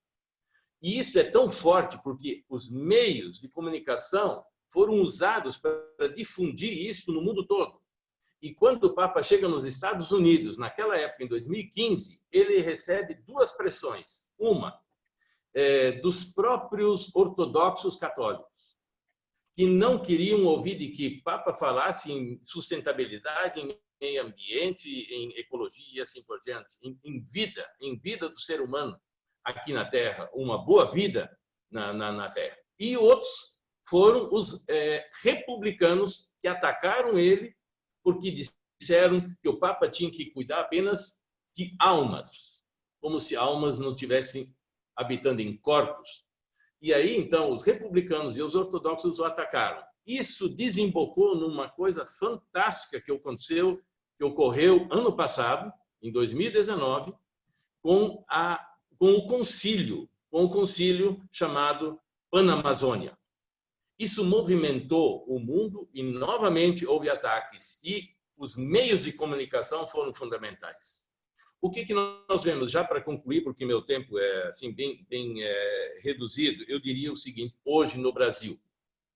E isso é tão forte porque os meios de comunicação foram usados para difundir isso no mundo todo. E quando o Papa chega nos Estados Unidos, naquela época, em 2015, ele recebe 2 pressões. Uma, dos próprios ortodoxos católicos, que não queriam ouvir de que o Papa falasse em sustentabilidade, em meio ambiente, em ecologia e assim por diante, em vida do ser humano aqui na Terra, uma boa vida na Terra. E outros foram os republicanos que atacaram ele porque disseram que o Papa tinha que cuidar apenas de almas, como se almas não estivessem habitando em corpos. E aí, então, os republicanos e os ortodoxos o atacaram. Isso desembocou numa coisa fantástica que ocorreu ano passado, em 2019, com o concílio chamado Panamazônia. Isso movimentou o mundo e, novamente, houve ataques. E os meios de comunicação foram fundamentais. O que nós vemos, já para concluir, porque meu tempo é assim, bem reduzido, eu diria o seguinte, hoje no Brasil.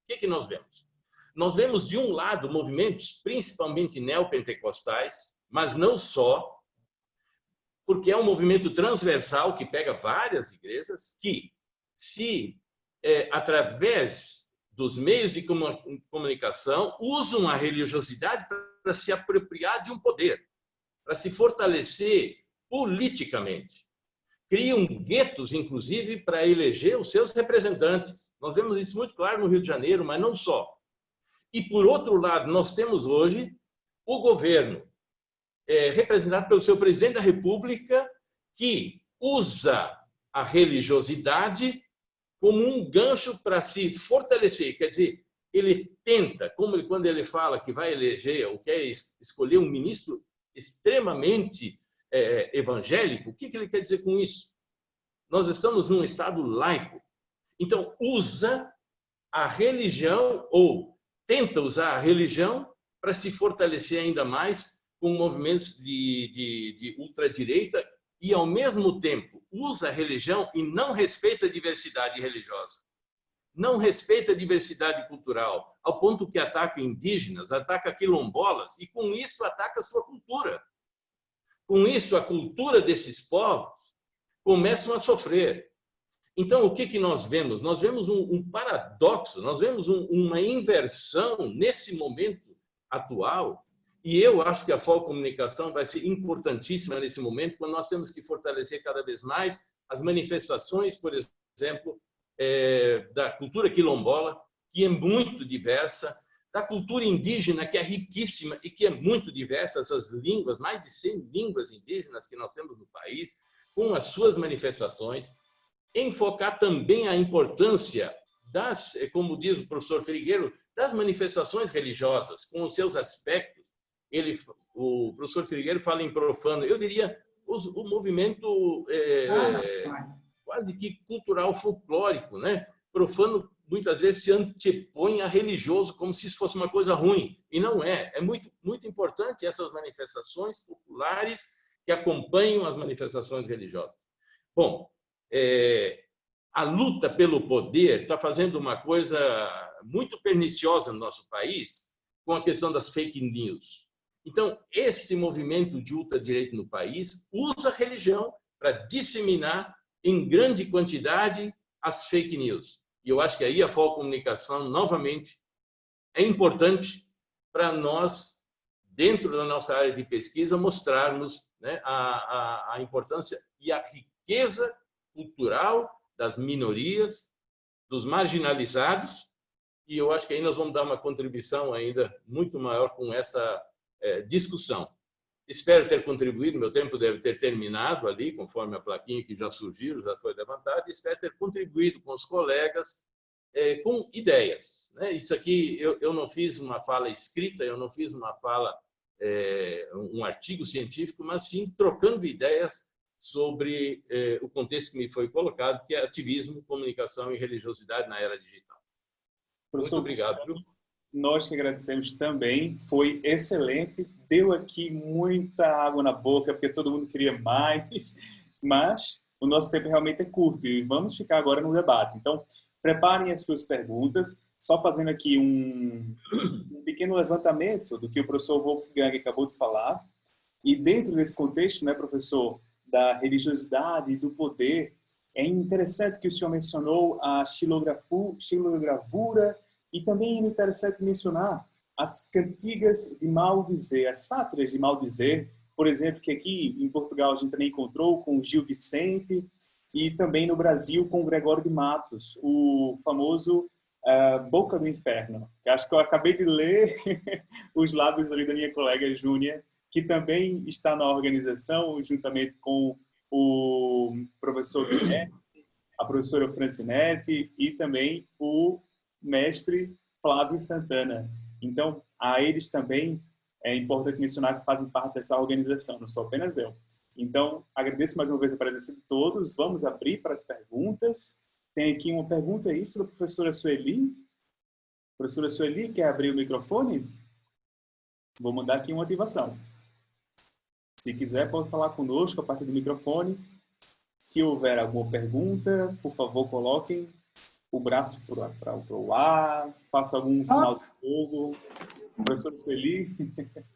O que nós vemos? Nós vemos, de um lado, movimentos principalmente neopentecostais, mas não só, porque é um movimento transversal que pega várias igrejas que, através dos meios de comunicação, usam a religiosidade para se apropriar de um poder, para se fortalecer politicamente. Criam guetos, inclusive, para eleger os seus representantes. Nós vemos isso muito claro no Rio de Janeiro, mas não só. E, por outro lado, nós temos hoje o governo, representado pelo seu presidente da República, que usa a religiosidade como um gancho para se fortalecer. Quer dizer, ele tenta, quando ele fala que vai eleger ou quer escolher um ministro extremamente evangélico, o que ele quer dizer com isso? Nós estamos num Estado laico. Então, usa a religião ou tenta usar a religião para se fortalecer ainda mais com movimentos de ultradireita e, ao mesmo tempo, usa a religião e não respeita a diversidade religiosa. Não respeita a diversidade cultural, ao ponto que ataca indígenas, ataca quilombolas e, com isso, ataca a sua cultura. Com isso, a cultura desses povos começam a sofrer. Então, o que nós vemos? Nós vemos um paradoxo, nós vemos uma inversão nesse momento atual, e eu acho que a Folcomunicação vai ser importantíssima nesse momento, quando nós temos que fortalecer cada vez mais as manifestações, por exemplo, da cultura quilombola, que é muito diversa, da cultura indígena, que é riquíssima e que é muito diversa, essas línguas, mais de 100 línguas indígenas que nós temos no país, com as suas manifestações, enfocar também a importância das, como diz o professor Trigueiro, das manifestações religiosas, com os seus aspectos. O professor Trigueiro fala em profano, eu diria o movimento quase que cultural folclórico, né? Profano muitas vezes se antepõe a religioso como se isso fosse uma coisa ruim, e não é. É muito, muito importante essas manifestações populares que acompanham as manifestações religiosas. Bom, a luta pelo poder está fazendo uma coisa muito perniciosa no nosso país com a questão das fake news. Então, esse movimento de ultradireita no país usa a religião para disseminar em grande quantidade as fake news. E eu acho que aí a Folcomunicação, novamente, é importante para nós, dentro da nossa área de pesquisa, mostrarmos, né, a importância e a riqueza cultural das minorias, dos marginalizados, e eu acho que aí nós vamos dar uma contribuição ainda muito maior com essa discussão. Espero ter contribuído, meu tempo deve ter terminado ali, conforme a plaquinha que já surgiu, já foi levantada, e espero ter contribuído com os colegas com ideias, né? Isso aqui, eu não fiz uma fala escrita, eu não fiz uma fala, um artigo científico, mas sim trocando ideias sobre o contexto que me foi colocado, que é ativismo, comunicação e religiosidade na era digital. Professor, muito obrigado. Viu? Nós que agradecemos também, foi excelente, deu aqui muita água na boca, porque todo mundo queria mais, mas o nosso tempo realmente é curto e vamos ficar agora no debate. Então, preparem as suas perguntas, só fazendo aqui um pequeno levantamento do que o professor Wolfgang acabou de falar. E dentro desse contexto, né, professor, da religiosidade e do poder, é interessante que o senhor mencionou a xilogravura e também é interessante mencionar as cantigas de maldizer, as sátiras de maldizer, por exemplo, que aqui em Portugal a gente também encontrou com o Gil Vicente e também no Brasil com o Gregório de Matos, o famoso Boca do Inferno. Eu acho que eu acabei de ler os lábios ali da minha colega Júnia, que também está na organização, juntamente com o professor Guilherme, a professora Francinete e também o mestre Flávio Santana. Então, a eles também é importante mencionar que fazem parte dessa organização, não sou apenas eu. Então, agradeço mais uma vez a presença de todos. Vamos abrir para as perguntas. Tem aqui uma pergunta, é isso, da professora Sueli. Professora Sueli, quer abrir o microfone? Vou mandar aqui uma ativação. Se quiser, pode falar conosco a partir do microfone. Se houver alguma pergunta, por favor, coloquem o braço para o ar, faça algum sinal de fogo. Professora Sueli.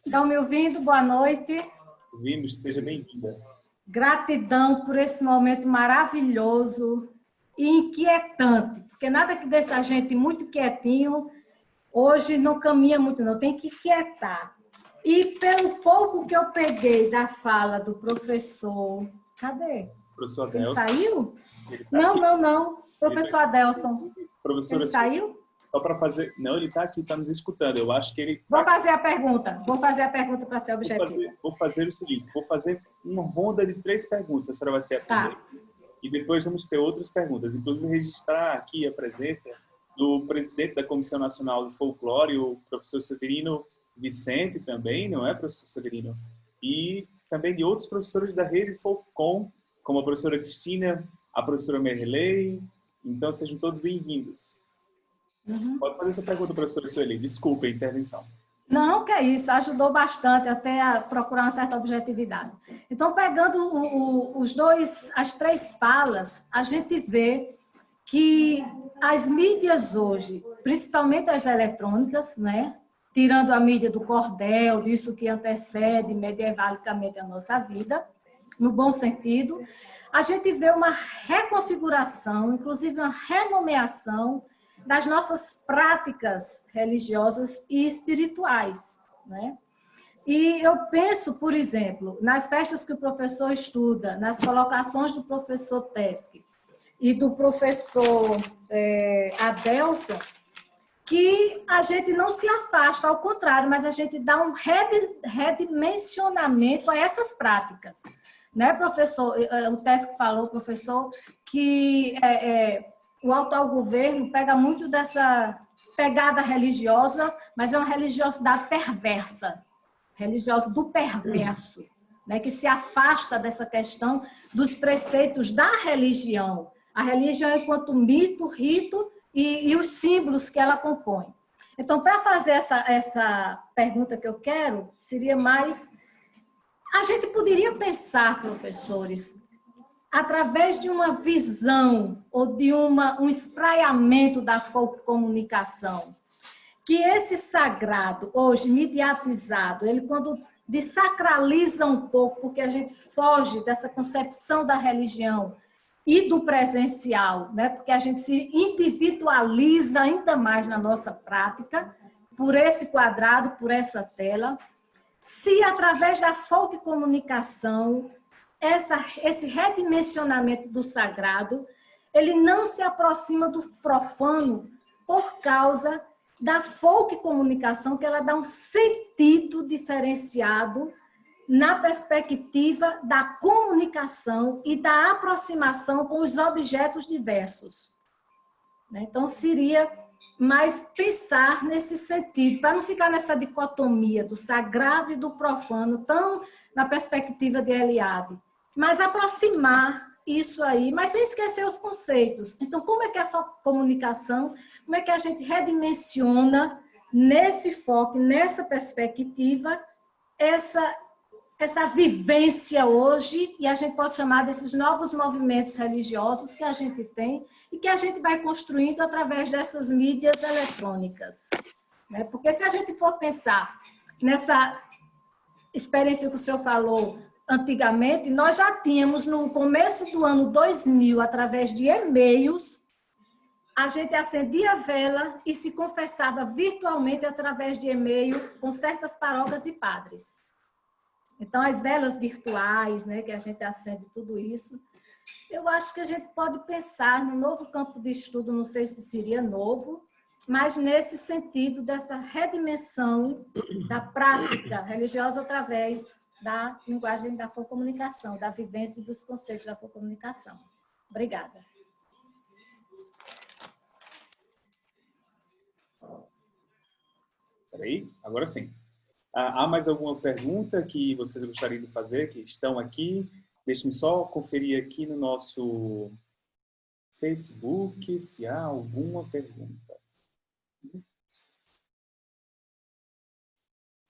Estão me ouvindo? Boa noite. Ouvimos, seja bem-vinda. Gratidão por esse momento maravilhoso e inquietante, porque nada que deixa a gente muito quietinho, hoje não caminha muito não, tem que quietar. E pelo pouco que eu peguei da fala do professor... Cadê? Professor Adelson. Ele saiu? Tá não. Professor Adelson. Professora, ele saiu? Só para fazer... Não, ele está aqui, está nos escutando. Eu acho que ele... Vou fazer a pergunta para ser objetivo. Vou fazer o seguinte, vou fazer uma ronda de 3 perguntas. A senhora vai ser a primeira. E depois vamos ter outras perguntas. Inclusive, registrar aqui a presença do presidente da Comissão Nacional do Folclore, o professor Severino Vicente também, não é, professor Severino? E também de outros professores da rede Folcom, como a professora Cristina, a professora Merley. Então, sejam todos bem-vindos. Pode fazer essa pergunta, professora Sueli. Desculpe a intervenção. Não, que é isso, ajudou bastante até a procurar uma certa objetividade. Então, pegando as três falas, a gente vê que as mídias hoje, principalmente as eletrônicas, né, tirando a mídia do cordel, disso que antecede medievalicamente a nossa vida, no bom sentido, a gente vê uma reconfiguração, inclusive uma renomeação das nossas práticas religiosas e espirituais, né? E eu penso, por exemplo, nas festas que o professor estuda, nas colocações do professor Teske e do professor Adelson, que a gente não se afasta, ao contrário, mas a gente dá um redimensionamento a essas práticas. Né, professor? O Teske falou, professor, que o autogoverno pega muito dessa pegada religiosa, mas é uma religiosidade perversa, religiosa do perverso, né, que se afasta dessa questão dos preceitos da religião. A religião enquanto mito, rito e os símbolos que ela compõe. Então, para fazer essa pergunta que eu quero, seria mais... A gente poderia pensar, professores, através de uma visão ou de um espraiamento da folcomunicação, que esse sagrado, hoje mediatizado, ele quando desacraliza um pouco, porque a gente foge dessa concepção da religião e do presencial, né? Porque a gente se individualiza ainda mais na nossa prática, por esse quadrado, por essa tela. Se através da folcomunicação, esse redimensionamento do sagrado, ele não se aproxima do profano por causa da folcomunicação, que ela dá um sentido diferenciado na perspectiva da comunicação e da aproximação com os objetos diversos. Então, seria mais pensar nesse sentido, para não ficar nessa dicotomia do sagrado e do profano, tão na perspectiva de Eliade, mas aproximar isso aí, mas sem esquecer os conceitos. Então, como é que a comunicação, como é que a gente redimensiona nesse foco, nessa perspectiva, essa vivência hoje, e a gente pode chamar desses novos movimentos religiosos que a gente tem e que a gente vai construindo através dessas mídias eletrônicas. Né? Porque se a gente for pensar nessa experiência que o senhor falou antigamente, nós já tínhamos no começo do ano 2000, através de e-mails, a gente acendia a vela e se confessava virtualmente através de e-mail com certas paróquias e padres. Então, as velas virtuais, né, que a gente acende tudo isso, eu acho que a gente pode pensar no novo campo de estudo, não sei se seria novo, mas nesse sentido dessa redimensão da prática religiosa através da linguagem da folcomunicação, da vivência e dos conceitos da folcomunicação. Obrigada. Peraí, agora sim. Há mais alguma pergunta que vocês gostariam de fazer, que estão aqui? Deixe-me só conferir aqui no nosso Facebook se há alguma pergunta.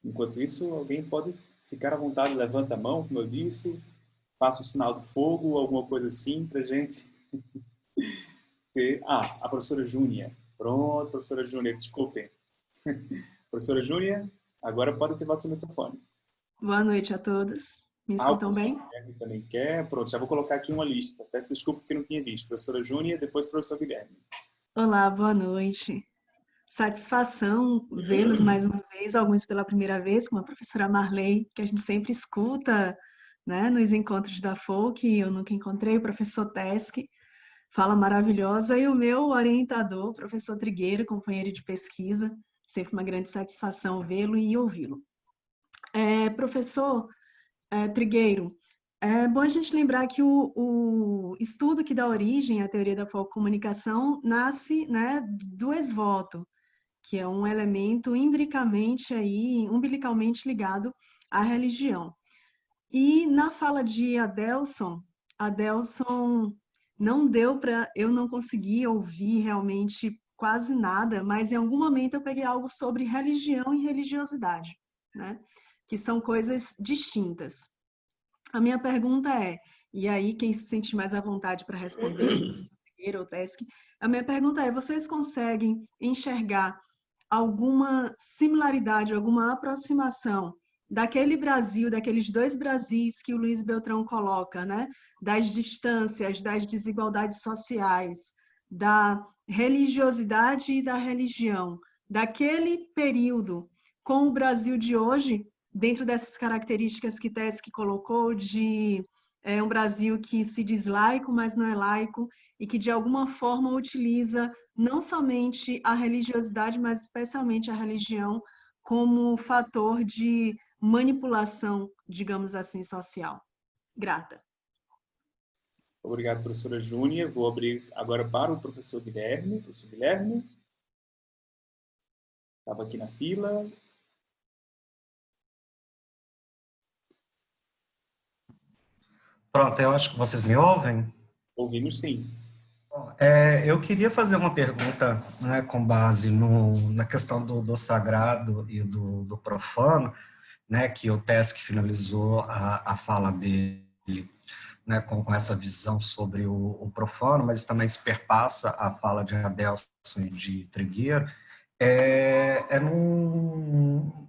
Enquanto isso, alguém pode ficar à vontade, levanta a mão, como eu disse, faça o sinal do fogo, alguma coisa assim, para a gente ter... a professora Júnia. Pronto, professora Júnia, desculpem. Professora Júnia, agora pode ativar seu microfone. Boa noite a todos. Me escutam bem? O Guilherme também quer. Pronto, já vou colocar aqui uma lista. Peço desculpa porque não tinha visto. Professora Júnia, depois o professor Guilherme. Olá, boa noite. Satisfação vê-los mais uma vez, alguns pela primeira vez, como a professora Marley, que a gente sempre escuta, né, nos encontros da FOLC, eu nunca encontrei, o professor Teske, fala maravilhosa, e o meu orientador, professor Trigueiro, companheiro de pesquisa, sempre uma grande satisfação vê-lo e ouvi-lo. Professor Trigueiro, É bom a gente lembrar que o estudo que dá origem à teoria da comunicação nasce, né, do esvoto, que é um elemento umbilicalmente ligado à religião. E na fala de Adelson não deu para, eu não consegui ouvir realmente quase nada, mas em algum momento eu peguei algo sobre religião e religiosidade, né? Que são coisas distintas. A minha pergunta é, e aí quem se sente mais à vontade para responder, o professor Figueira ou Teske, a minha pergunta é, vocês conseguem enxergar alguma similaridade, alguma aproximação daquele Brasil, daqueles dois Brasis que o Luiz Beltrão coloca, né? Das distâncias, das desigualdades sociais, da religiosidade e da religião, daquele período com o Brasil de hoje, dentro dessas características que Teske colocou, de um Brasil que se diz laico, mas não é laico, e que de alguma forma utiliza não somente a religiosidade, mas especialmente a religião como fator de manipulação, digamos assim, social. Grata. Obrigado, professora Júnia. Vou abrir agora para o professor Guilherme. Professor Guilherme. Estava aqui na fila. Pronto, eu acho que vocês me ouvem. Ouvimos sim. Eu queria fazer uma pergunta, né, com base na questão do sagrado e do profano, né, que o Teske finalizou a fala dele, né, com essa visão sobre o profano, mas também se perpassa a fala de Adelson e de Trigueiro,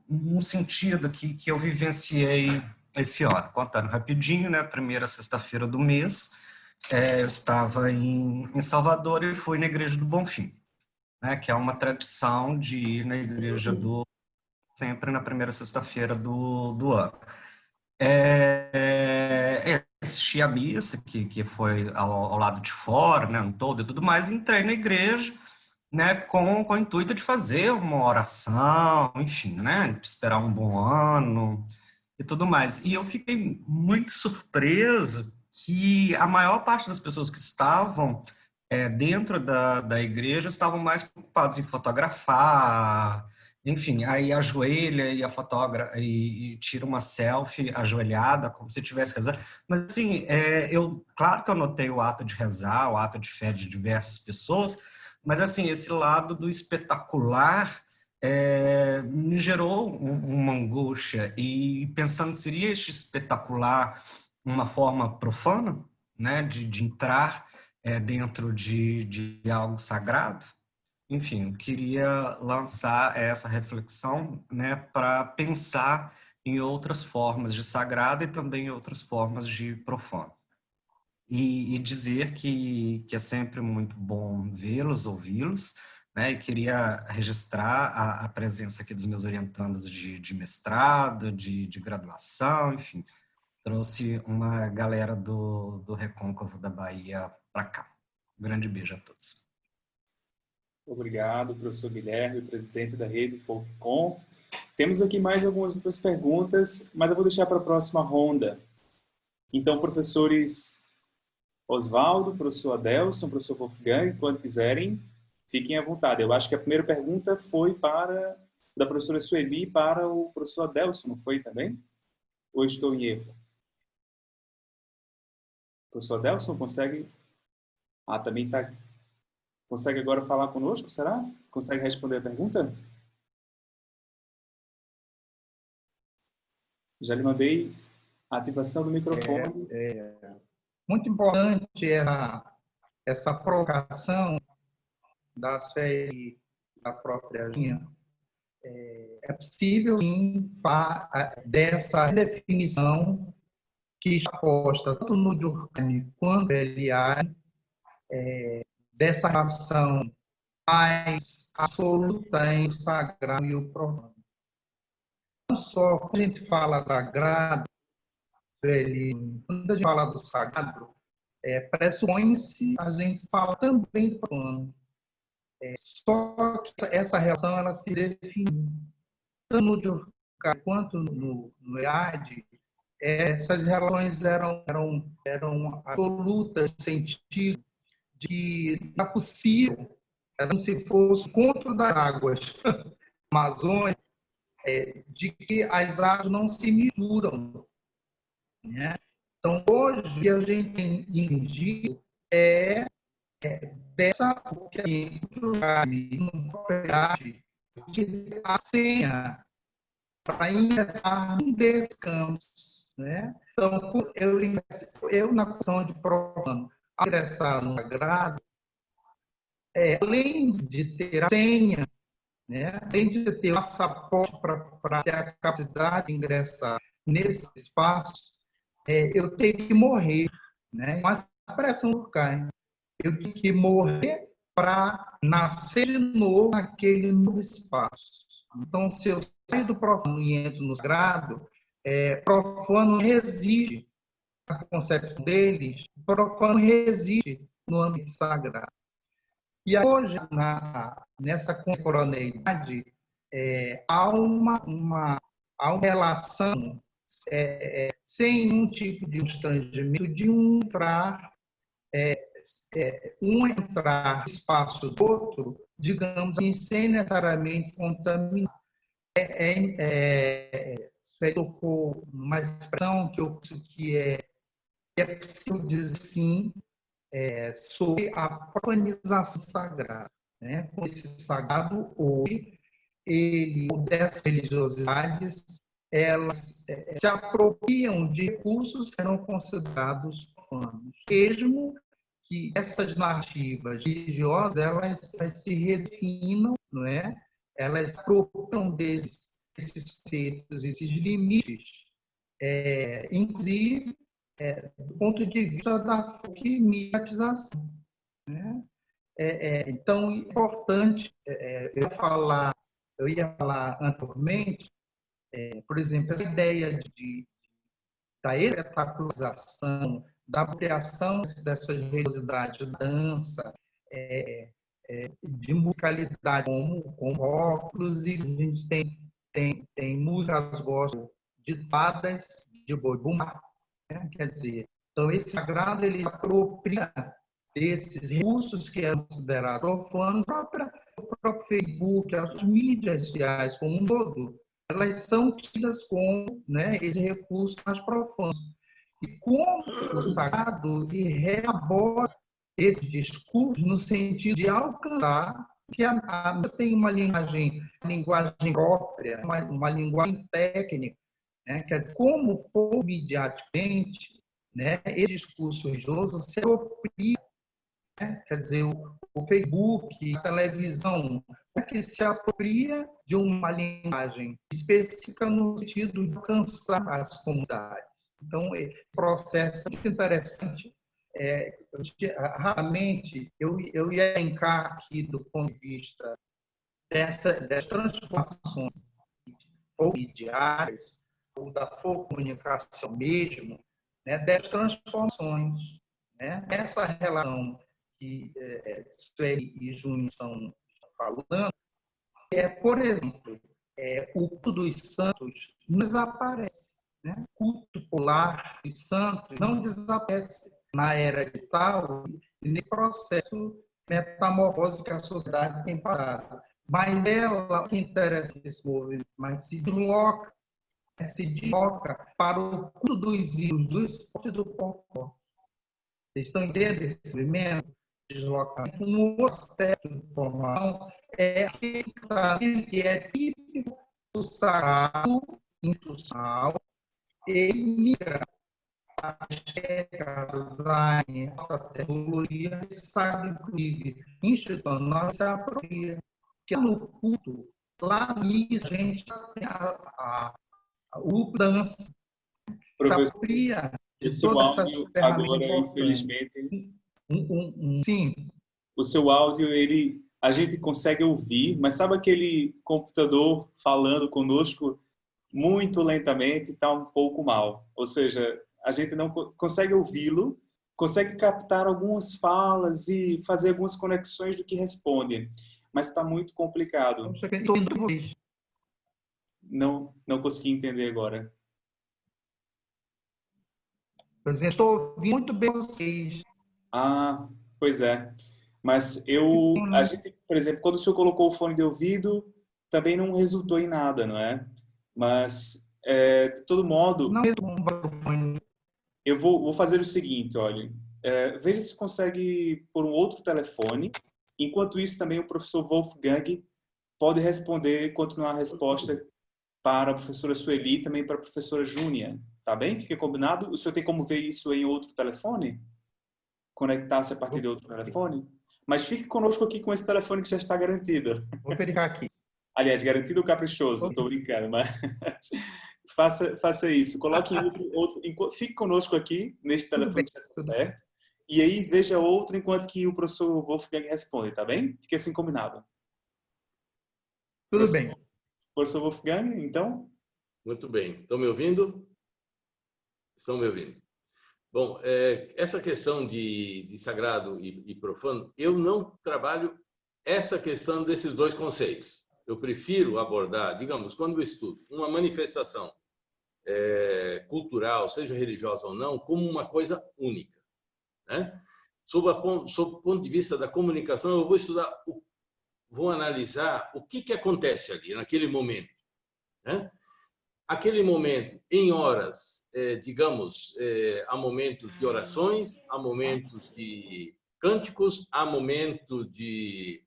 num sentido que eu vivenciei esse ano. Contando rapidinho, né, primeira sexta-feira do mês, eu estava em Salvador e fui na Igreja do Bonfim, né, que é uma tradição de ir na Igreja sempre na primeira sexta-feira do ano. Assisti a missa, que foi ao lado de fora, né, um todo e tudo mais, e entrei na igreja, né, com o intuito de fazer uma oração, enfim, né, de esperar um bom ano e tudo mais. E eu fiquei muito surpreso que a maior parte das pessoas que estavam dentro da igreja estavam mais preocupados em fotografar, enfim, aí ajoelha e e tira uma selfie ajoelhada, como se estivesse rezando. Mas, assim, claro que eu notei o ato de rezar, o ato de fé de diversas pessoas, mas, assim, esse lado do espetacular me gerou uma angústia. E pensando, seria este espetacular uma forma profana, né, de entrar dentro de algo sagrado? Enfim, eu queria lançar essa reflexão, né, para pensar em outras formas de sagrado e também em outras formas de profano. E dizer que é sempre muito bom vê-los, ouvi-los, né, e queria registrar a presença aqui dos meus orientandos de mestrado, de graduação, enfim. Trouxe uma galera do Recôncavo da Bahia para cá. Um grande beijo a todos. Obrigado, professor Guilherme, presidente da rede FolkCom. Temos aqui mais algumas outras perguntas, mas eu vou deixar para a próxima ronda. Então, professores Oswaldo, professor Adelson, professor Wolfgang, quando quiserem, fiquem à vontade. Eu acho que a primeira pergunta foi da professora Sueli para o professor Adelson, não foi também? Ou estou em erro? Professor Adelson, consegue? Também está... Consegue agora falar conosco, será? Consegue responder a pergunta? Já lhe mandei a ativação do microfone. Muito importante essa provocação das férias da própria linha. É possível, sim, dessa definição que está posta tanto no Durkheim quanto no Eliade, dessa relação mais absoluta entre o sagrado e o profano. Não só quando a gente fala sagrado, quando a gente fala do sagrado, pressupõe-se a gente fala também do profano. Só que essa relação ela se define tanto no Durkheim quanto no Eliade, essas relações eram absolutas no sentido de que não é possível, era como se fosse o encontro das águas amazônicas, de que as águas não se misturam, né? Então, hoje, o que a gente tem entendido é dessa que propriedade que a senha para ingressar num desses campos, né? Então, eu na condição de profano, ao ingressar no sagrado, além de ter a senha, né? Além de ter o passaporte para ter a capacidade de ingressar nesse espaço, eu tenho que morrer, né? Uma expressão do Caio. Eu tenho que morrer para nascer de novo naquele novo espaço. Então, se eu saio do profano e entro no sagrado, profano reside na concepção deles, profano reside no ambiente sagrado. E hoje, nessa contemporaneidade, há uma relação sem nenhum tipo de constrangimento de um entrar no espaço do outro, digamos assim, sem necessariamente contaminar. Você tocou uma expressão que eu acho que é possível dizer sim, sobre a profanização sagrada, né? Esse sagrado hoje, dessas religiosidades, elas se apropriam de recursos que eram considerados profanos, mesmo que essas narrativas religiosas elas se refinam, não é? Elas se apropriam desses conceitos, esses limites, inclusive do ponto de vista da mediatização, né? Então, é importante, eu ia falar anteriormente, por exemplo, a ideia da espetacularização, da apropriação dessas religiosidades, dança, de musicalidade, como óculos, e a gente tem músicas gospel ditadas de boi bumbá, né? Quer dizer, então esse sagrado ele apropria desses recursos que eram considerados profanos, o próprio Facebook, as mídias sociais como um todo, elas são tidas como, né, esse recurso mais profundo. E como o sagrado reabora esse discurso no sentido de alcançar que tem uma linguagem própria, uma linguagem técnica, né? Quer dizer, como for midiaticamente, né, esse discurso religioso se apropria, né? Quer dizer, o Facebook, a televisão, que se apropria de uma linguagem específica no sentido de alcançar as comunidades. Então, esse processo é muito interessante. Raramente, eu ia elencar aqui do ponto de vista dessas transformações ou diárias, ou da comunicação mesmo, né, dessas transformações, né? Essa relação que Sueli e Júnior estão falando, por exemplo, o culto dos santos não desaparece, né? O culto popular dos santos não desaparece na era digital, nesse processo metamorfose que a sociedade tem passado. Mas ela, o que interessa nesse movimento, mas se desloca para o culto dos ídolos, do esporte do popó. Vocês estão entendendo esse movimento? Deslocamento. Um outro aspecto de formação é aquele que é típico do sagrado institucional e migra a estética, design, alta tecnologia, sabe, inclusive, institucional, se apropria. Porque no culto, lá nisso, a gente tem o dança, se apropria de toda essa ferramenta agora, importante. infelizmente, sim. O seu áudio, a gente consegue ouvir, mas sabe aquele computador falando conosco muito lentamente, está um pouco mal. Ou seja, a gente não consegue ouvi-lo, consegue captar algumas falas e fazer algumas conexões do que responde, mas está muito complicado. Não consegui entender agora. Por exemplo, estou ouvindo muito bem vocês. Ah, pois é. Mas a gente, por exemplo, quando o senhor colocou o fone de ouvido, também não resultou em nada, não é? Mas, de todo modo, Não mesmo um microfone. eu vou fazer o seguinte, olha, veja se consegue por um outro telefone. Enquanto isso, também o professor Wolfgang pode responder, continuar a resposta para a professora Sueli e também para a professora Júnia. Tá bem? Fica combinado? O senhor tem como ver isso em outro telefone? Conectar-se a partir de outro telefone? Mas fique conosco aqui com esse telefone que já está garantido. Vou verificar aqui. Aliás, garantido ou caprichoso? Estou brincando, mas faça isso. Coloque em fique conosco aqui, neste Tudo telefone bem, que já está tudo bem. certo. E aí veja outro enquanto que o professor Wolfgang responde, tá bem? Fique assim combinado. Tudo bem. Professor Wolfgang, então? Muito bem. Estão me ouvindo? Estão me ouvindo? Bom, essa questão de sagrado e profano, eu não trabalho essa questão desses dois conceitos. Eu prefiro abordar, digamos, quando eu estudo uma manifestação cultural, seja religiosa ou não, como uma coisa única, né? Sob o ponto de vista da comunicação, eu vou estudar, vou analisar o que acontece ali, naquele momento, né? Aquele momento, em horas, digamos, há momentos de orações, há momentos de cânticos, há momento de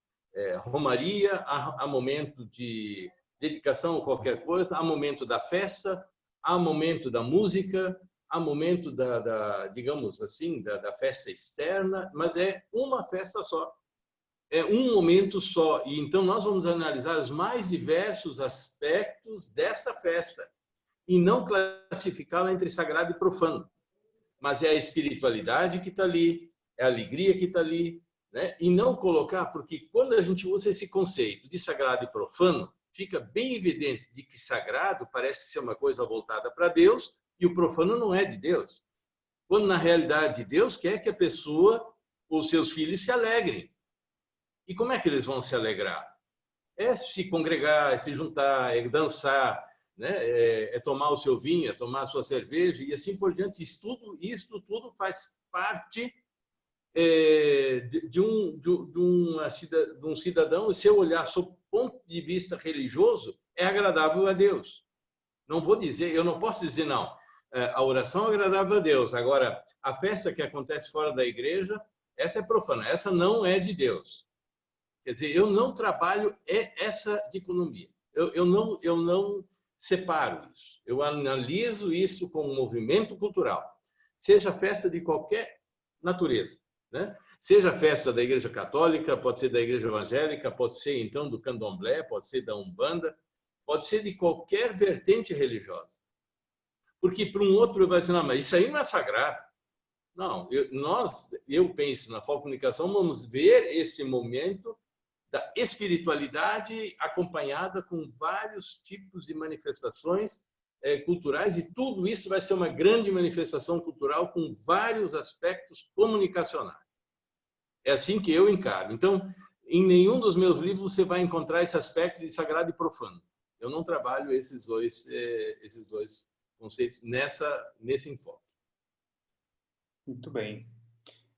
romaria, há momento de dedicação a qualquer coisa, há momento da festa, há momento da música, há momento digamos assim, da festa externa, mas é uma festa só. É um momento só. E então nós vamos analisar os mais diversos aspectos dessa festa e não classificá-la entre sagrado e profano. Mas é a espiritualidade que está ali, é a alegria que está ali, né? E não colocar, porque quando a gente usa esse conceito de sagrado e profano, fica bem evidente de que sagrado parece ser uma coisa voltada para Deus e o profano não é de Deus. Quando, na realidade, Deus quer que a pessoa ou seus filhos se alegrem. E como é que eles vão se alegrar? É se congregar, é se juntar, é dançar, né? É tomar o seu vinho, é tomar a sua cerveja e assim por diante. Isso tudo faz parte de um cidadão, e seu olhar sob o ponto de vista religioso é agradável a Deus. Não vou dizer, eu não posso dizer não. A oração é agradável a Deus. Agora, a festa que acontece fora da igreja, essa é profana, essa não é de Deus. Quer dizer, eu não trabalho essa dicotomia. Eu não separo isso. Eu analiso isso como um movimento cultural. Seja festa de qualquer natureza, né? Seja festa da Igreja Católica, pode ser da Igreja Evangélica, pode ser, então, do Candomblé, pode ser da Umbanda, pode ser de qualquer vertente religiosa. Porque para um outro vai dizer, não, mas isso aí não é sagrado. Não, eu penso na comunicação, vamos ver esse momento da espiritualidade acompanhada com vários tipos de manifestações culturais, e tudo isso vai ser uma grande manifestação cultural com vários aspectos comunicacionais. É assim que eu encaro. Então, em nenhum dos meus livros você vai encontrar esse aspecto de sagrado e profano. Eu não trabalho esses dois conceitos nesse enfoque. Muito bem.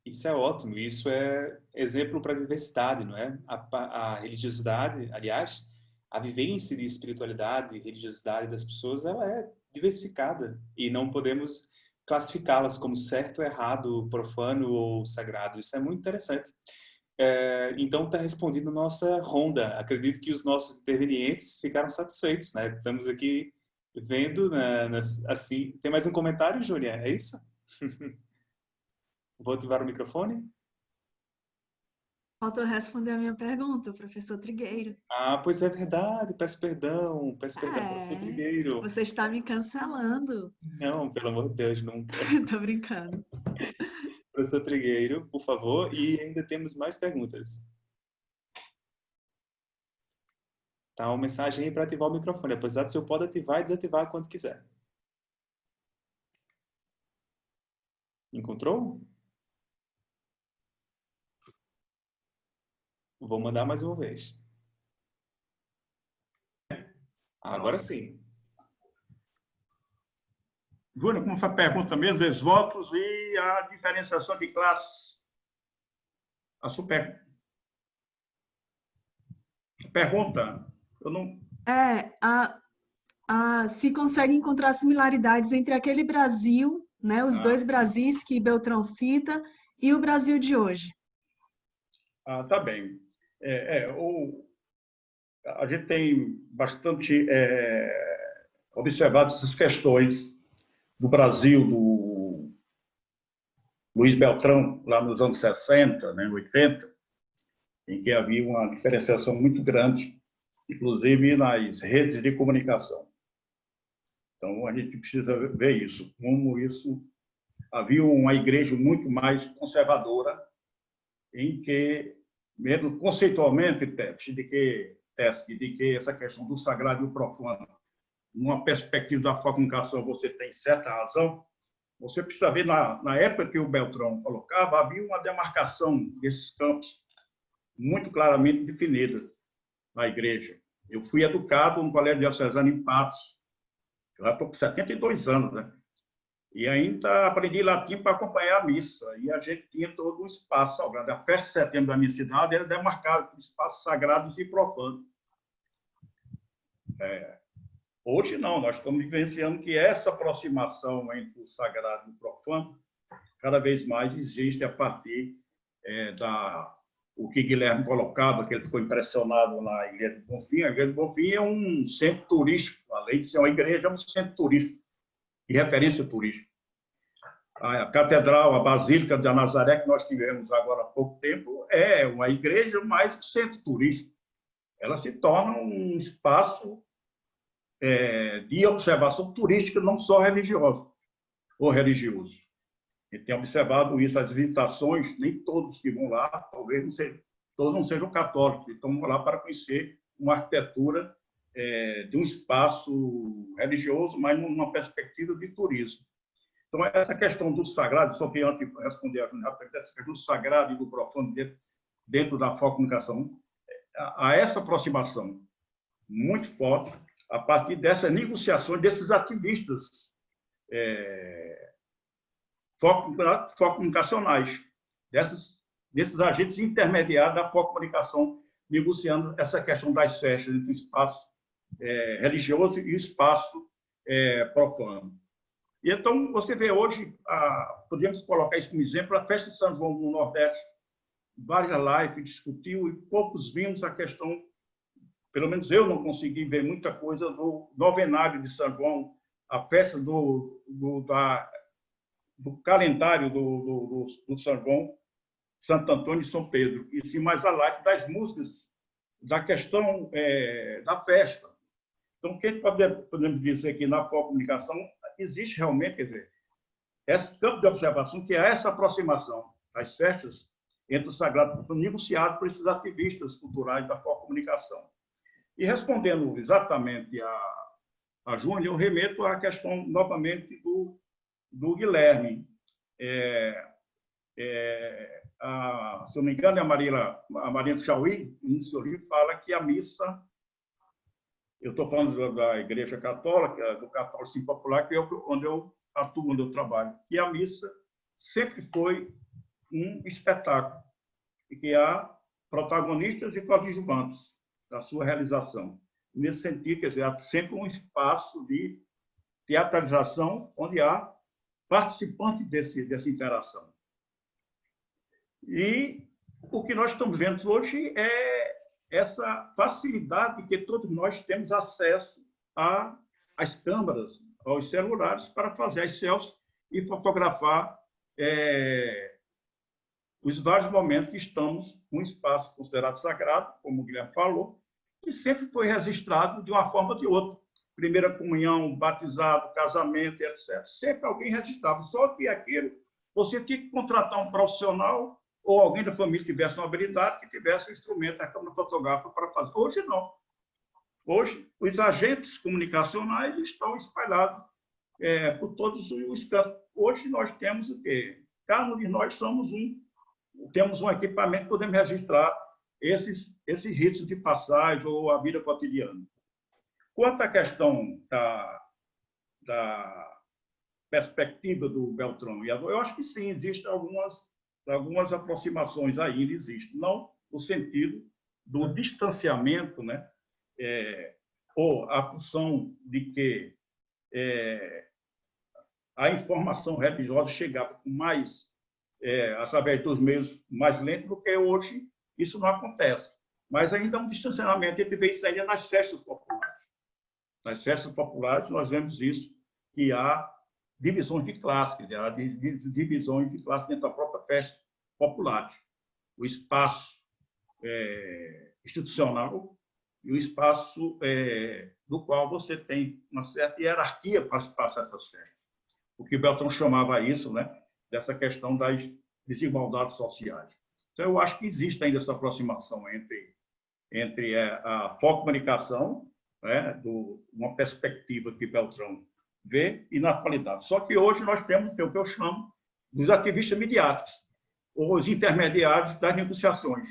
Isso é ótimo. Isso é exemplo para a diversidade, não é? A religiosidade, aliás, a vivência de espiritualidade e religiosidade das pessoas, ela é diversificada e não podemos classificá-las como certo, errado, profano ou sagrado. Isso é muito interessante. Então, está respondido nossa ronda. Acredito que os nossos intervenientes ficaram satisfeitos, né? Estamos aqui vendo, assim. Tem mais um comentário, Júlia? É isso? Vou ativar o microfone. Faltou responder a minha pergunta, professor Trigueiro. Ah, pois é verdade. Peço perdão, professor Trigueiro. Você está me cancelando. Não, pelo amor de Deus, nunca. Tô brincando. Professor Trigueiro, por favor. E ainda temos mais perguntas. Tá uma mensagem aí para ativar o microfone. Apesar de você pode ativar e desativar quando quiser. Encontrou? Vou mandar mais uma vez. Agora sim. Júnior, como foi a pergunta mesmo, dos votos e a diferenciação de classes. A super pergunta, eu não... Se consegue encontrar similaridades entre aquele Brasil, né, os dois Brasis que Beltrão cita, e o Brasil de hoje. Tá bem. A gente tem bastante observado essas questões do Brasil, do Luiz Beltrão, lá nos anos 60, né, 80, em que havia uma diferenciação muito grande, inclusive nas redes de comunicação. Então, a gente precisa ver isso, como isso... Havia uma igreja muito mais conservadora, em que, mesmo conceitualmente, de que essa questão do sagrado e o profano, numa perspectiva da comunicação, você tem certa razão, você precisa ver, na época que o Beltrão colocava, havia uma demarcação desses campos muito claramente definida na igreja. Eu fui educado no Colégio Diocesano em Patos, eu já estou com 72 anos, né? E ainda aprendi latim para acompanhar a missa. E a gente tinha todo um espaço sagrado. A festa de setembro da minha cidade era demarcada por espaços sagrados e profanos. Hoje não, nós estamos vivenciando que essa aproximação entre o sagrado e o profano cada vez mais existe a partir o que Guilherme colocava, que ele ficou impressionado na Igreja do Bonfim. A Igreja do Bonfim é um centro turístico, além de ser uma igreja, é um centro turístico, de referência turística. A Catedral, a Basílica de Nazaré, que nós tivemos agora há pouco tempo, é uma igreja mais um centro turístico. Ela se torna um espaço de observação turística, não só religiosa ou religioso. A gente tem observado isso, as visitações, nem todos que vão lá, talvez todos não sejam católicos, estão lá para conhecer uma arquitetura de um espaço religioso, mas numa perspectiva de turismo. Então, essa questão do sagrado, só que antes de responder a Júnior, essa questão do sagrado e do profano dentro da comunicação, há essa aproximação muito forte a partir dessas negociações desses ativistas comunicacionais, desses agentes intermediários da comunicação, negociando essa questão das festas entre o espaço religioso e o espaço profano. E então, você vê hoje, podemos colocar isso como exemplo, a festa de São João no Nordeste, várias lives discutiu e poucos vimos a questão, pelo menos eu não consegui ver muita coisa do novenário de São João, a festa do calendário do São João, Santo Antônio e São Pedro, e sim mais a live das músicas, da questão da festa. Então, o que podemos dizer aqui na comunicação existe realmente, quer dizer, esse campo de observação, que é essa aproximação das festas entre o sagrado e o profano, negociado por esses ativistas culturais da comunicação. E respondendo exatamente a Júnior, eu remeto à questão, novamente, do Guilherme. Se não me engano, a Maria Chauí, no seu livro, fala que a missa, eu estou falando da Igreja Católica, do catolicismo popular, que é onde eu atuo, onde eu trabalho, que a missa sempre foi um espetáculo e que há protagonistas e coadjuvantes da sua realização. Nesse sentido, quer dizer, há sempre um espaço de teatralização onde há participantes dessa interação. E o que nós estamos vendo hoje é essa facilidade que todos nós temos acesso às câmeras, aos celulares, para fazer as selfies e fotografar os vários momentos que estamos num espaço considerado sagrado, como o Guilherme falou, que sempre foi registrado de uma forma ou de outra. Primeira comunhão, batizado, casamento, etc. Sempre alguém registrava. Só que aquilo, você tinha que contratar um profissional ou alguém da família que tivesse uma habilidade, que tivesse um instrumento, a câmera fotográfica para fazer. Hoje, não. Hoje, os agentes comunicacionais estão espalhados por todos os cantos. Hoje, nós temos o quê? Cada um de nós temos um equipamento que podemos registrar esses ritos de passagem ou a vida cotidiana. Quanto à questão perspectiva do Beltrão. E eu acho que sim, existem algumas aproximações ainda, existem. Não no sentido do distanciamento, né? Ou a função de que a informação religiosa chegava com mais, através dos meios mais lentos, do que hoje isso não acontece. Mas ainda há um distanciamento entre ver isso ainda nas festas populares. Nas festas populares, nós vemos isso, que há divisões de classe, quer dizer, há divisões de classe dentro da própria festa popular. O espaço institucional e o espaço do qual você tem uma certa hierarquia para participar dessas festas. O que Beltrão chamava isso, né, dessa questão das desigualdades sociais. Então, eu acho que existe ainda essa aproximação entre a focomunicação, né, uma perspectiva que Beltrão vê, e na atualidade. Só que hoje nós temos o que eu chamo dos ativistas midiáticos, ou os intermediários das negociações,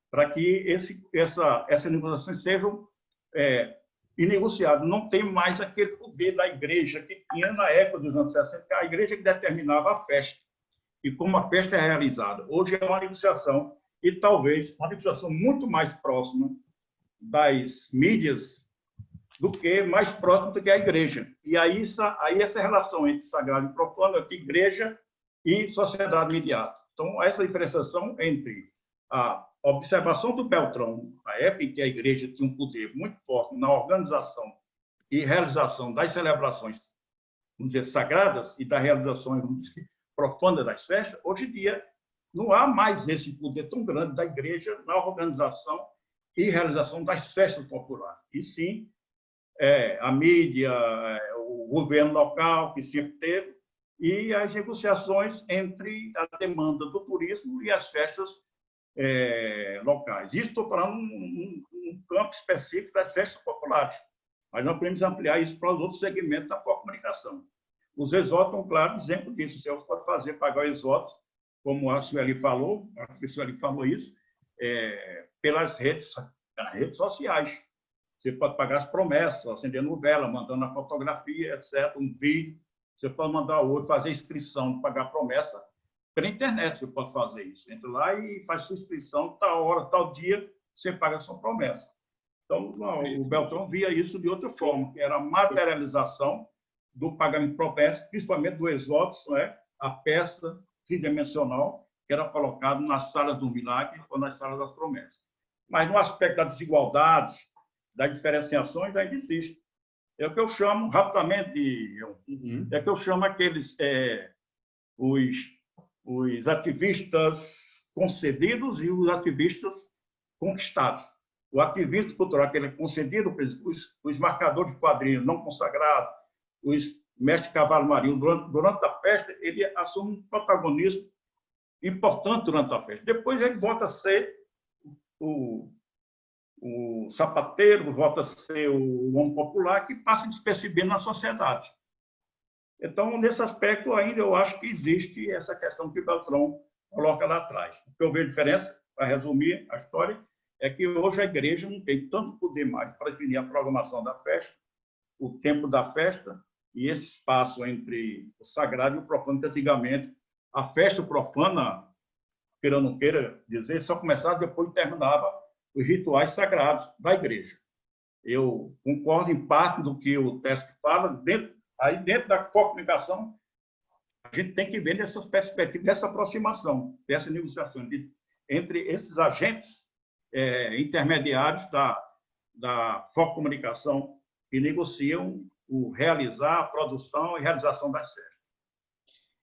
para que essas negociações sejam inegociáveis. Não tem mais aquele poder da igreja que tinha na época dos anos 60, que a igreja que determinava a festa e como a festa é realizada. Hoje é uma negociação, e talvez uma negociação muito mais próxima das mídias do que mais próxima do que a igreja. E aí essa relação entre sagrado e profano, entre igreja e sociedade midiática. Então, essa diferenciação entre a observação do Beltrão, na época em que a igreja tinha um poder muito forte na organização e realização das celebrações, vamos dizer, sagradas, e das realizações, vamos dizer, profanas das festas, hoje em dia não há mais esse poder tão grande da igreja na organização e realização das festas populares. E sim, a mídia, o governo local, que sempre teve, e as negociações entre a demanda do turismo e as festas locais. Isso estou falando num campo específico das festas populares, mas nós podemos ampliar isso para os outros segmentos da comunicação. Os exóticos são um claro exemplo disso. Você pode pagar o exótico, como a Sueli falou, a professora falou isso, pelas redes sociais. Você pode pagar as promessas, acendendo vela, mandando a fotografia, etc., um vídeo. Você pode mandar outro, fazer inscrição, pagar a promessa. Pela internet você pode fazer isso. Entra lá e faz sua inscrição, tal hora, tal dia, você paga a sua promessa. Então, o Beltrão via isso de outra forma, que era a materialização do pagamento de promessa, principalmente do exótico, a peça tridimensional, que era colocado nas salas do milagre ou nas salas das promessas. Mas no aspecto da desigualdade, das diferenciações, ainda existe. É o que eu chamo, rapidamente, é o que eu chamo aqueles, os ativistas concedidos e os ativistas conquistados. O ativismo cultural, aquele concedido, os marcadores de quadrinhos não consagrados, os mestres de cavalo marinho, durante a festa, ele assume um protagonismo importante durante a festa. Depois ele volta a ser o sapateiro, volta a ser o homem popular, que passa despercebido na sociedade. Então, nesse aspecto, ainda eu acho que existe essa questão que o Beltrão coloca lá atrás. O que eu vejo diferença, para resumir a história, é que hoje a igreja não tem tanto poder mais para definir a programação da festa, o tempo da festa e esse espaço entre o sagrado e o profano, que antigamente a festa profana, queira ou não queira dizer, só começava depois que terminava os rituais sagrados da igreja. Eu concordo em parte do que o Tesc fala, dentro da comunicação, a gente tem que ver nessas perspectivas, dessa aproximação, dessa negociação entre esses agentes intermediários da comunicação que negociam o realizar, a produção e realização das festas.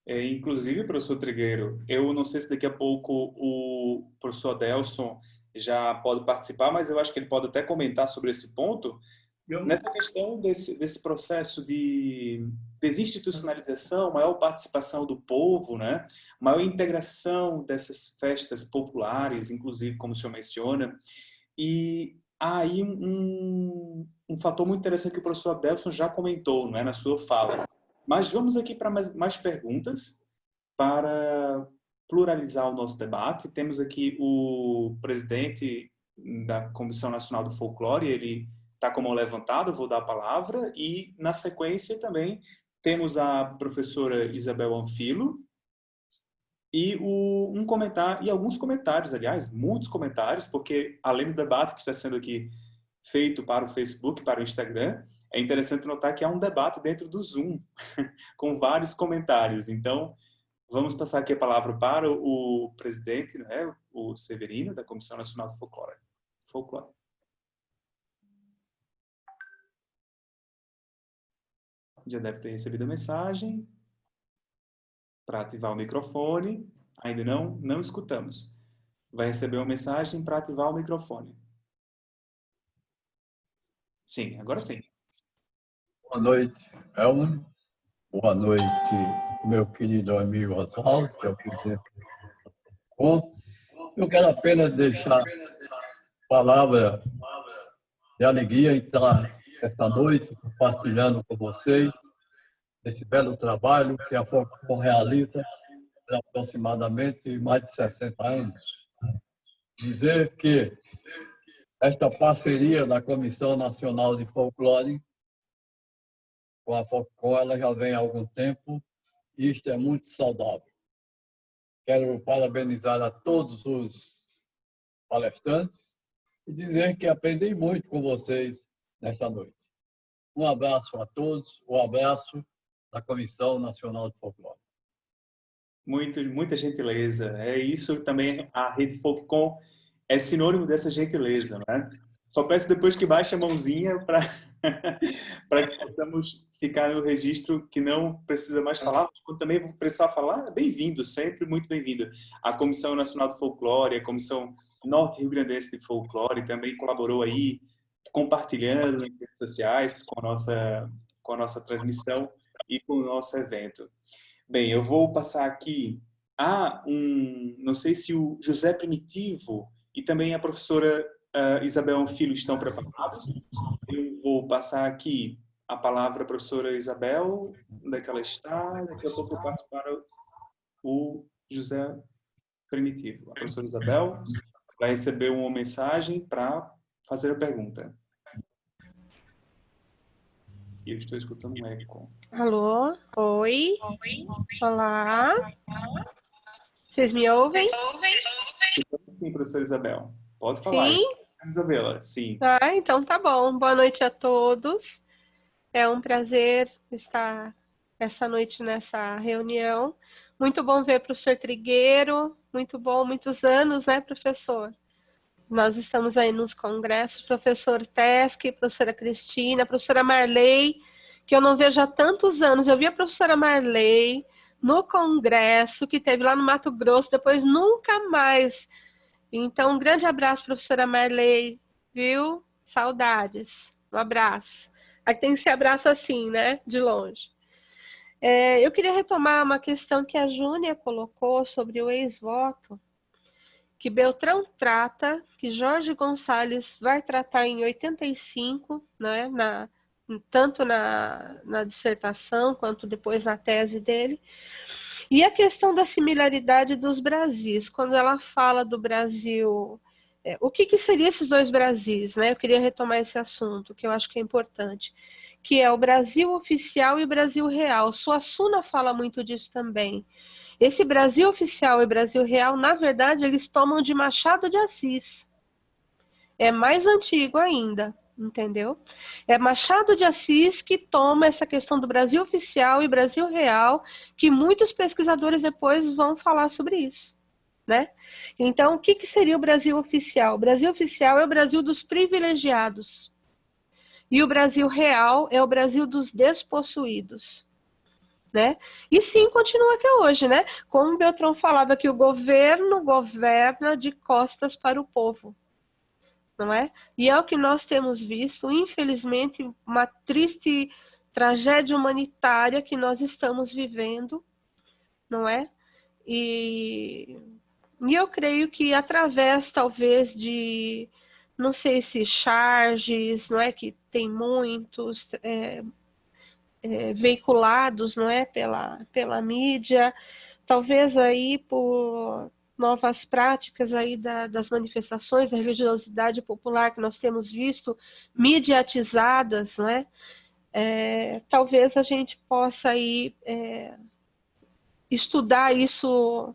Inclusive, professor Trigueiro, eu não sei se daqui a pouco o professor Adelson já pode participar, mas eu acho que ele pode até comentar sobre esse ponto, nessa questão desse processo de desinstitucionalização, maior participação do povo, né? Maior integração dessas festas populares, inclusive, como o senhor menciona. E há aí um fator muito interessante que o professor Adelson já comentou, não é, na sua fala. Mas vamos aqui para mais perguntas, para pluralizar o nosso debate. Temos aqui o presidente da Comissão Nacional do Folclore, ele está com a mão levantada, vou dar a palavra, e na sequência também temos a professora Isabel Anfilo e um comentário, e alguns comentários, aliás, muitos comentários, porque além do debate que está sendo aqui feito para o Facebook, para o Instagram, é interessante notar que há um debate dentro do Zoom, com vários comentários. Então, vamos passar aqui a palavra para o presidente, né, o Severino, da Comissão Nacional do Folclore. Já deve ter recebido a mensagem para ativar o microfone. Ainda não escutamos. Vai receber uma mensagem para ativar o microfone. Sim, agora sim. Boa noite, Elman. Boa noite, meu querido amigo Oswaldo, que é o presidente do FOCOM. Eu quero apenas deixar palavra de alegria em estar esta noite compartilhando com vocês esse belo trabalho que a FOCOM realiza há aproximadamente mais de 60 anos. Dizer que esta parceria da Comissão Nacional de Folclore com a FOCOM, ela já vem há algum tempo e isto é muito saudável. Quero parabenizar a todos os palestrantes e dizer que aprendi muito com vocês nesta noite. Um abraço a todos, um abraço da Comissão Nacional de Folclore. Muita gentileza. É isso também, a Rede Folcom é sinônimo dessa gentileza, né? Só peço depois que baixe a mãozinha para que possamos ficar no registro que não precisa mais falar. Quando também vou precisar falar, bem-vindo, sempre muito bem-vindo. A Comissão Nacional do Folclore, a Comissão Norte-Rio Grandense de Folclore também colaborou aí, compartilhando nas redes sociais com a nossa transmissão e com o nosso evento. Bem, eu vou passar aqui não sei se o José Primitivo e também a professora Isabel Anfilo estão preparados. Eu vou passar aqui a palavra à professora Isabel, onde é que ela está, daqui a pouco eu passo para o José Primitivo. A professora Isabel vai receber uma mensagem para fazer a pergunta. E eu estou escutando um eco. Alô? Oi? Olá? Vocês me ouvem? Sim, professora Isabel. Pode falar. Sim? Isabela, sim. Então tá bom. Boa noite a todos. É um prazer estar essa noite nessa reunião. Muito bom ver o professor Trigueiro. Muito bom, muitos anos, né, professor? Nós estamos aí nos congressos, professor Tesque, professora Cristina, professora Marley, que eu não vejo há tantos anos. Eu vi a professora Marley no congresso que teve lá no Mato Grosso, depois nunca mais. Então, um grande abraço, professora Marley, viu? Saudades. Um abraço. Aqui tem que ser abraço assim, né? De longe. Eu queria retomar uma questão que a Júnia colocou sobre o ex-voto, que Beltrão trata, que Jorge Gonçalves vai tratar em 85, né, tanto na dissertação quanto depois na tese dele. E a questão da similaridade dos Brasis, quando ela fala do Brasil, o que seriam esses dois Brasis, né? Eu queria retomar esse assunto, que eu acho que é importante, que é o Brasil oficial e o Brasil real. Suassuna fala muito disso também. Esse Brasil oficial e Brasil real, na verdade, eles tomam de Machado de Assis. É mais antigo ainda, entendeu? É Machado de Assis que toma essa questão do Brasil oficial e Brasil real, que muitos pesquisadores depois vão falar sobre isso, né? Então, o que seria o Brasil oficial? O Brasil oficial é o Brasil dos privilegiados. E o Brasil real é o Brasil dos despossuídos. Né? E sim, continua até hoje, né? Como o Beltrão falava, que o governo governa de costas para o povo, não é? E é o que nós temos visto, infelizmente, uma triste tragédia humanitária que nós estamos vivendo, não é? E eu creio que através, talvez, de, não sei se charges, não é? Que tem muitos... veiculados, não é, pela mídia, talvez aí por novas práticas aí das manifestações da religiosidade popular que nós temos visto mediatizadas, não é? talvez a gente possa aí, estudar isso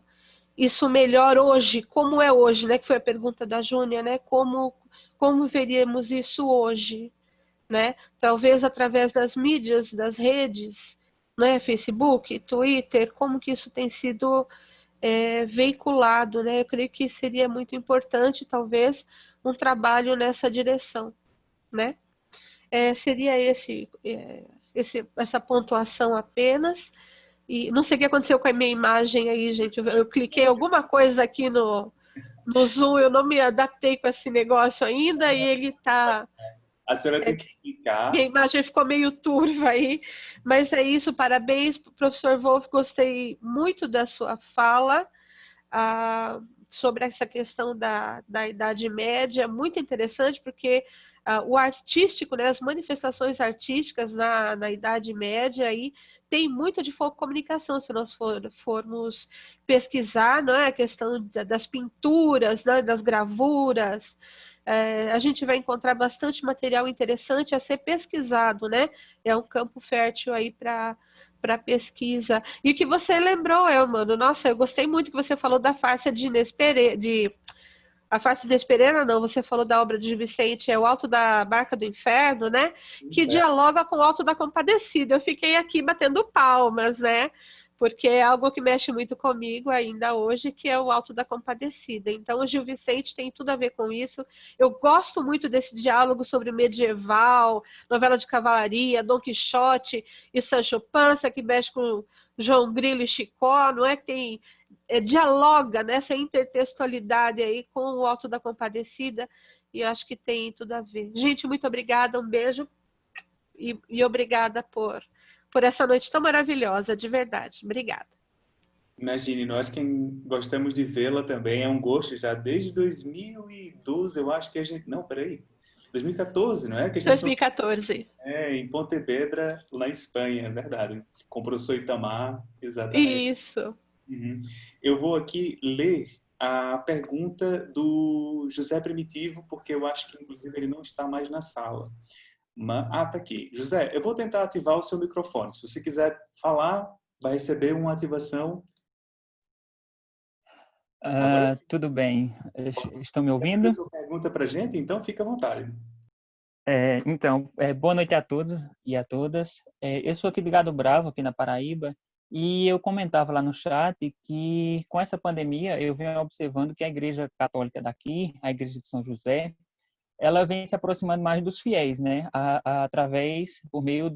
melhor hoje, como é hoje, né? Que foi a pergunta da Júnia, né? Como veríamos isso hoje, né? Talvez através das mídias, das redes, né? Facebook, Twitter, como que isso tem sido veiculado, né? Eu creio que seria muito importante, talvez, um trabalho nessa direção, né? Seria essa pontuação apenas. E não sei o que aconteceu com a minha imagem aí, gente. Eu cliquei alguma coisa aqui no Zoom, eu não me adaptei com esse negócio ainda e ele tá... A senhora tem que clicar. Minha imagem ficou meio turva aí, mas é isso, parabéns, professor Wolff, gostei muito da sua fala sobre essa questão da Idade Média, muito interessante, porque o artístico, né, as manifestações artísticas na Idade Média aí, tem muito de focomunicação, se nós formos pesquisar, não é, a questão das pinturas, né, das gravuras, a gente vai encontrar bastante material interessante a ser pesquisado, né? É um campo fértil aí para pesquisa. E o que você lembrou, mano, nossa, eu gostei muito que você falou da farsa de Inês Pereira, a farsa de Inês Pereira, não, você falou da obra de Gil Vicente, o Alto da Barca do Inferno, né? Que dialoga com o Alto da Compadecida. Eu fiquei aqui batendo palmas, né? Porque é algo que mexe muito comigo ainda hoje, que é o Alto da Compadecida. Então, o Gil Vicente tem tudo a ver com isso. Eu gosto muito desse diálogo sobre medieval, novela de cavalaria, Dom Quixote e Sancho Panza, que mexe com João Grilo e Chicó, não é que tem... dialoga nessa intertextualidade aí com o Alto da Compadecida, e eu acho que tem tudo a ver. Gente, muito obrigada, um beijo, e obrigada por essa noite tão maravilhosa, de verdade. Obrigada. Imagine, nós quem gostamos de vê-la também, é um gosto já desde 2012, eu acho que a gente... Não, peraí. 2014, não é? Que a gente 2014. em Pontevedra, lá em Espanha, é verdade. Com o professor Itamar, exatamente. Isso. Uhum. Eu vou aqui ler a pergunta do José Primitivo, porque eu acho que, inclusive, ele não está mais na sala. Tá aqui. José, eu vou tentar ativar o seu microfone. Se você quiser falar, vai receber uma ativação. Tudo bem. Estão me ouvindo? Fez uma pergunta para a gente, então fica à vontade. Boa noite a todos e a todas. Eu sou aqui de Gado Bravo, aqui na Paraíba, e eu comentava lá no chat que com essa pandemia eu venho observando que a Igreja Católica daqui, a Igreja de São José, ela vem se aproximando mais dos fiéis, né? Por meio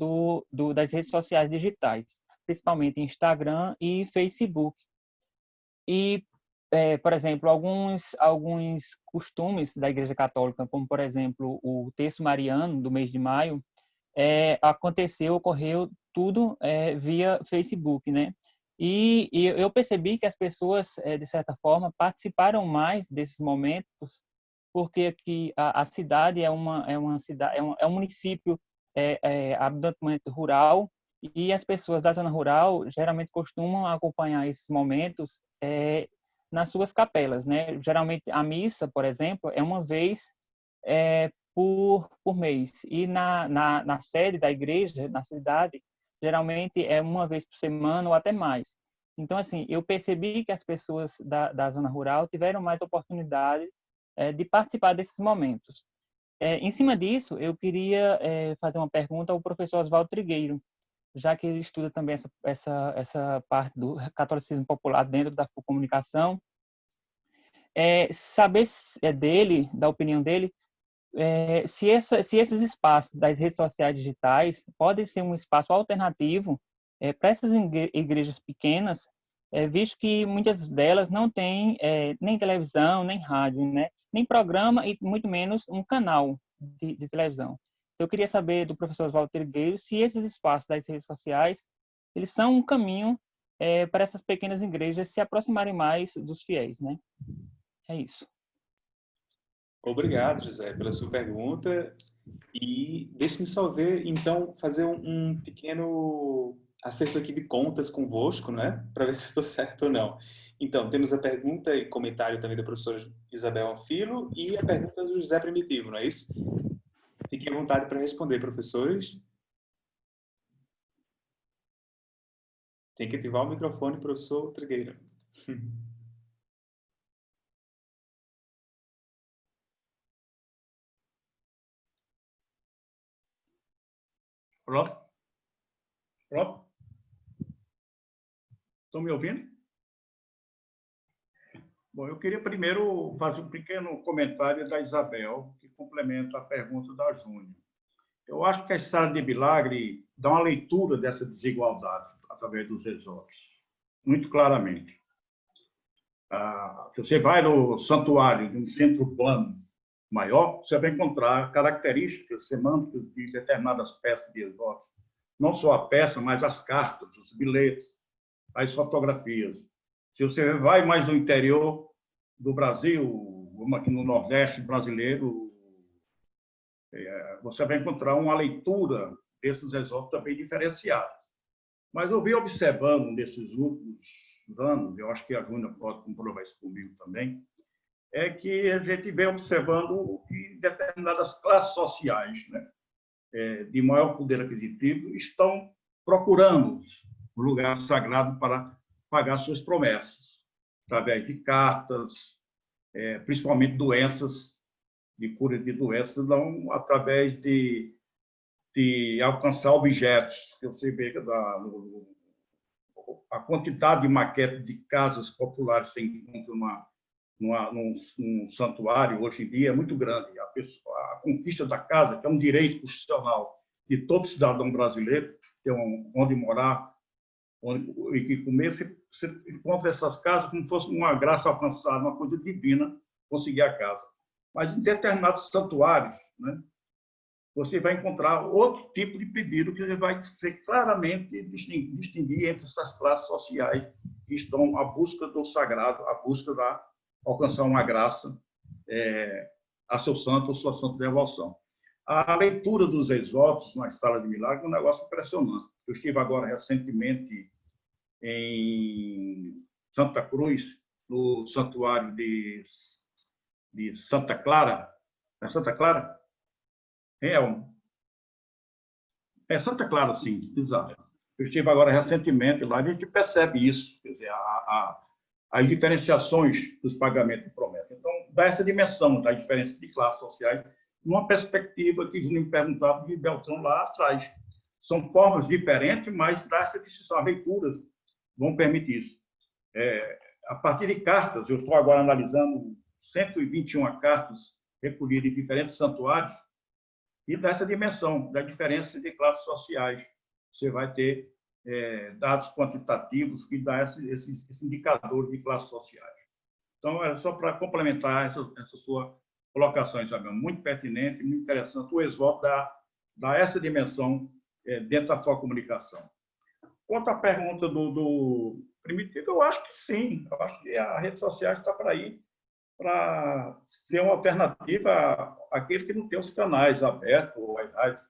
das redes sociais digitais, principalmente Instagram e Facebook. E, por exemplo, alguns costumes da Igreja Católica, como, por exemplo, o Terço Mariano, do mês de maio, ocorreu tudo via Facebook, né? E eu percebi que as pessoas, de certa forma, participaram mais desses momentos, porque aqui a cidade é um município abundantemente rural, e as pessoas da zona rural geralmente costumam acompanhar esses momentos nas suas capelas, né? Geralmente a missa, por exemplo, é uma vez por mês, e na sede da igreja, na cidade, geralmente é uma vez por semana ou até mais. Então, assim, eu percebi que as pessoas da zona rural tiveram mais oportunidade de participar desses momentos. Em cima disso, eu queria fazer uma pergunta ao professor Oswaldo Trigueiro, já que ele estuda também essa parte do catolicismo popular dentro da comunicação. Saber dele, da opinião dele, se esses espaços das redes sociais digitais podem ser um espaço alternativo para essas igrejas pequenas, visto que muitas delas não têm nem televisão, nem rádio, né? Nem programa e muito menos um canal de televisão. Eu queria saber do professor Oswaldo Trigueiro se esses espaços das redes sociais eles são um caminho para essas pequenas igrejas se aproximarem mais dos fiéis, né? É isso. Obrigado, José, pela sua pergunta. E deixe-me só ver, então, fazer um pequeno acerto aqui de contas convosco, né? Para ver se estou certo ou não. Então, temos a pergunta e comentário também da professora Isabel Anfilo e a pergunta do José Primitivo, não é isso? Fiquem à vontade para responder, professores. Tem que ativar o microfone, professor Trigueira. Pronto? Pronto? Estão me ouvindo? Bom, eu queria primeiro fazer um pequeno comentário da Isabel, que complementa a pergunta da Júnior. Eu acho que a Estrada de Milagre dá uma leitura dessa desigualdade através dos exóticos, muito claramente. Se você vai no santuário de um centro plano maior, você vai encontrar características semânticas de determinadas peças de exóticos. Não só a peça, mas as cartas, os bilhetes, as fotografias. Se você vai mais no interior do Brasil, como aqui no Nordeste brasileiro, você vai encontrar uma leitura desses exóticos também diferenciada. Mas eu vim observando nesses últimos anos, eu acho que a Júnior pode comprovar isso comigo também, é que a gente vem observando que determinadas classes sociais, né, de maior poder aquisitivo, estão procurando um lugar sagrado para pagar suas promessas, através de cartas, principalmente doenças, de cura de doenças, não através de alcançar objetos. Você vê que a quantidade de maquetes de casas populares que você encontra num santuário hoje em dia é muito grande. A conquista da casa, que é um direito constitucional de todo cidadão brasileiro, ter onde morar, e que comer, você encontra essas casas como se fosse uma graça alcançada, uma coisa divina, conseguir a casa. Mas em determinados santuários, né, você vai encontrar outro tipo de pedido que você vai ser claramente distinguir entre essas classes sociais que estão à busca do sagrado, à busca de alcançar uma graça a seu santo ou sua santa devoção. A leitura dos exóticos na Sala de Milagre é um negócio impressionante. Eu estive agora recentemente em Santa Cruz, no santuário de Santa Clara. É Santa Clara? É Santa Clara, sim, exato. Eu estive agora recentemente lá e a gente percebe isso, quer dizer, as diferenciações dos pagamentos de promessa. Então, dá essa dimensão da diferença de classes sociais, numa perspectiva que Júnior me perguntava de Beltrão lá atrás. São formas diferentes, mas dá essa distinção. As leituras vão permitir isso. A partir de cartas, eu estou agora analisando 121 cartas recolhidas em diferentes santuários, e dessa dimensão, da diferença de classes sociais. Você vai ter dados quantitativos que dão esse indicador de classes sociais. Então, é só para complementar essa sua colocação, Isabel, muito pertinente, muito interessante. O esvoto dá essa dimensão dentro da sua comunicação. Quanto à pergunta do Primitivo, eu acho que sim. Eu acho que a rede social está para ir para ser uma alternativa àquele que não tem os canais abertos ou as rádios.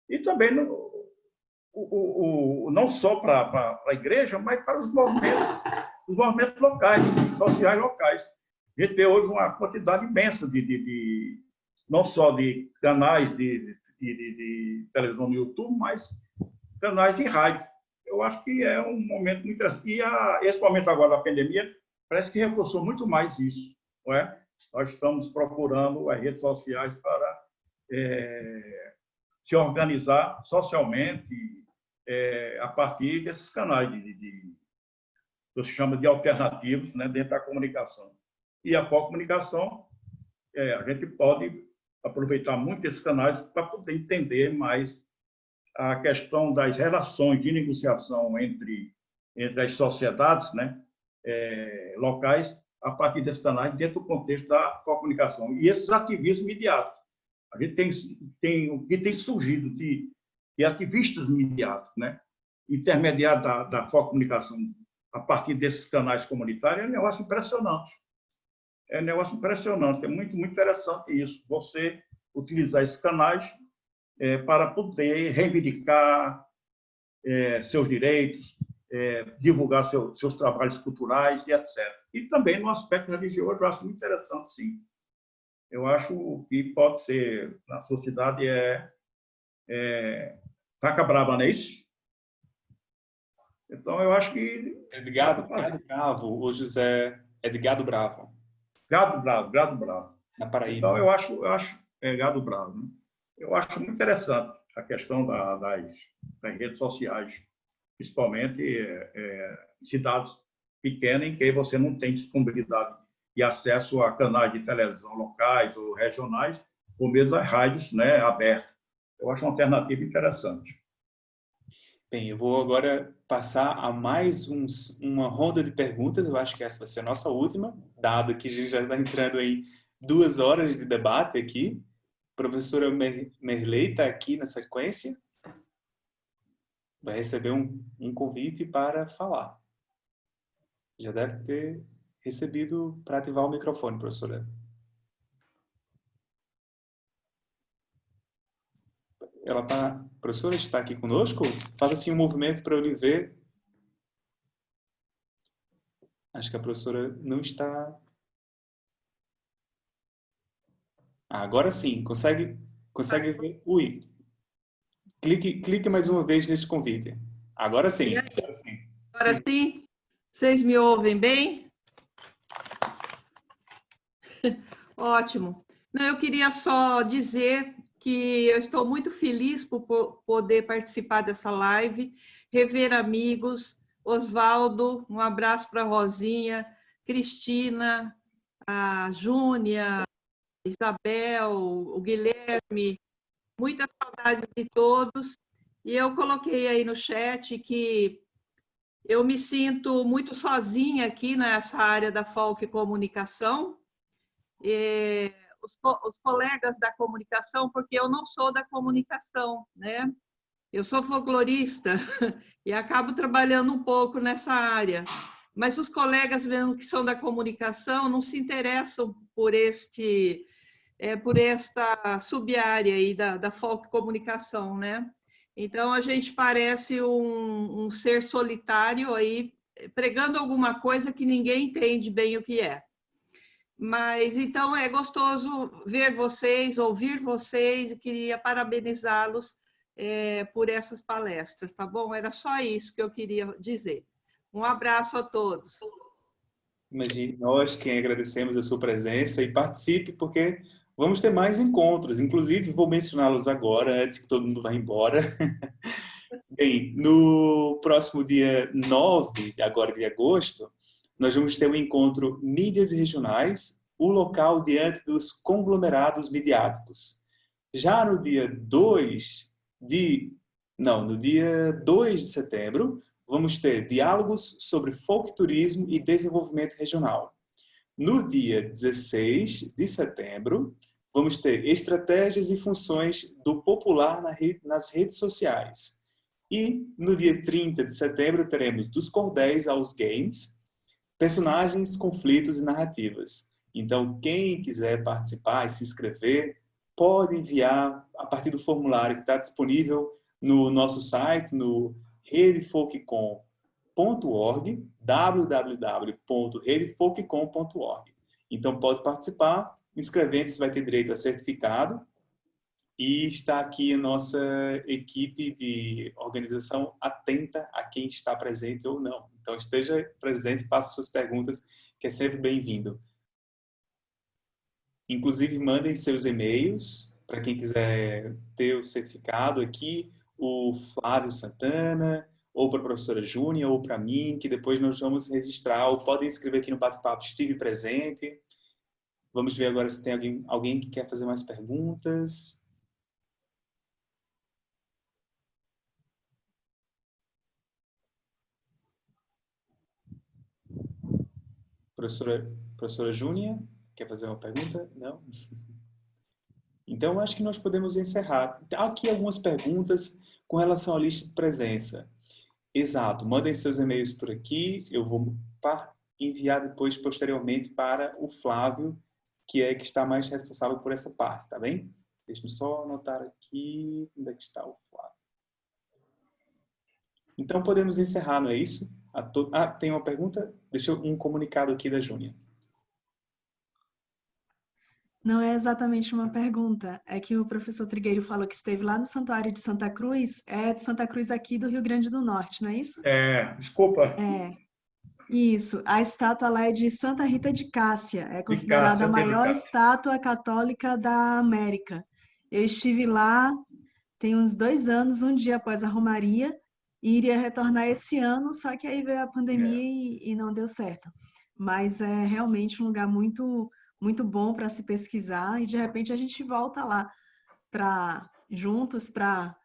E também não só para a igreja, mas para os movimentos locais, sociais locais. A gente vê hoje uma quantidade imensa não só de canais de televisão no YouTube, mas canais de rádio. Eu acho que é um momento muito interessante. E esse momento agora da pandemia parece que reforçou muito mais isso. Não é? Nós estamos procurando as redes sociais para se organizar socialmente a partir desses canais que se chama de alternativos, né, dentro da comunicação. E a comunicação, a gente pode aproveitar muito esses canais para poder entender mais a questão das relações de negociação entre as sociedades, né, locais, a partir desses canais, dentro do contexto da comunicação. E esses ativismos midiáticos. A gente tem o que tem surgido de ativistas midiáticos, né, intermediários da comunicação, a partir desses canais comunitários, é um negócio impressionante. É um negócio impressionante, é muito, muito interessante isso. Você utilizar esses canais para poder reivindicar seus direitos, divulgar seus trabalhos culturais e etc. E também no aspecto religioso, eu acho muito interessante, sim. Eu acho que pode ser, na sociedade, taca brava, não é isso? Então, eu acho que... É de gado bravo, ou José é de gado bravo, Gado bravo. na Paraíba. Então, eu acho gado bravo, né? Eu acho muito interessante a questão das redes sociais, principalmente em cidades pequenas em que você não tem disponibilidade e acesso a canais de televisão locais ou regionais, ou mesmo as rádios, né, abertas. Eu acho uma alternativa interessante. Bem, eu vou agora passar a mais uma ronda de perguntas. Eu acho que essa vai ser a nossa última, dado que a gente já está entrando em 2 horas de debate aqui. A professora Merley está aqui na sequência. Vai receber um convite para falar. Já deve ter recebido para ativar o microfone, professora. A professora está aqui conosco? Faça assim um movimento para eu lhe ver. Acho que a professora não está... agora sim, consegue ver? Ui, clique mais uma vez nesse convite. Agora sim. Agora sim? Vocês me ouvem bem? Ótimo. Não, eu queria só dizer que eu estou muito feliz por poder participar dessa live, rever amigos, Osvaldo, um abraço para a Rosinha, Cristina, a Júnia, Isabel, o Guilherme, muitas saudades de todos. E eu coloquei aí no chat que eu me sinto muito sozinha aqui nessa área da folk comunicação. Os colegas da comunicação, porque eu não sou da comunicação, né? Eu sou folclorista e acabo trabalhando um pouco nessa área. Mas os colegas mesmo que são da comunicação não se interessam por esta sub-área aí da folk comunicação, né? Então, a gente parece um ser solitário aí, pregando alguma coisa que ninguém entende bem o que é. Mas, então, é gostoso ver vocês, ouvir vocês, e queria parabenizá-los por essas palestras, tá bom? Era só isso que eu queria dizer. Um abraço a todos. Imagine, nós quem agradecemos a sua presença e participe, porque vamos ter mais encontros. Inclusive, vou mencioná-los agora, antes que todo mundo vá embora. Bem, no próximo dia 9, agora de agosto, nós vamos ter um encontro Mídias Regionais, o local diante dos conglomerados midiáticos. Já no dia 2 de setembro, vamos ter diálogos sobre folcturismo e desenvolvimento regional. No dia 16 de setembro, vamos ter estratégias e funções do popular nas redes sociais. E no dia 30 de setembro, teremos dos cordéis aos games, personagens, conflitos e narrativas. Então, quem quiser participar e se inscrever, pode enviar a partir do formulário que está disponível no nosso site, no redefolkcom.org, www.redefolkcom.org. Então, pode participar, inscrevendo-se vai ter direito a certificado, e está aqui a nossa equipe de organização atenta a quem está presente ou não. Então, esteja presente, faça suas perguntas, que é sempre bem-vindo. Inclusive, mandem seus e-mails para quem quiser ter o certificado aqui, o Flávio Santana, ou para a professora Júnia, ou para mim, que depois nós vamos registrar, ou podem escrever aqui no bate-papo, estive presente. Vamos ver agora se tem alguém que quer fazer mais perguntas. Professora Júnia, quer fazer uma pergunta? Não? Então, acho que nós podemos encerrar. Aqui algumas perguntas com relação à lista de presença. Exato, mandem seus e-mails por aqui, eu vou enviar depois, posteriormente, para o Flávio, que está mais responsável por essa parte, tá bem? Deixa-me só anotar aqui, onde é que está o Flávio. Então, podemos encerrar, não é isso? Tem uma pergunta? Deixa eu um comunicado aqui da Júnia. Não é exatamente uma pergunta. É que o professor Trigueiro falou que esteve lá no Santuário de Santa Cruz. É de Santa Cruz aqui do Rio Grande do Norte, não é isso? Desculpa. É. Isso. A estátua lá é de Santa Rita de Cássia. É De considerada Cássia, a maior Cássia. estátua católica da América. Eu estive lá tem uns 2 anos, um dia após a Romaria, e iria retornar esse ano, só que aí veio a pandemia e não deu certo. Mas é realmente um lugar muito, muito bom para se pesquisar e de repente a gente volta lá juntos para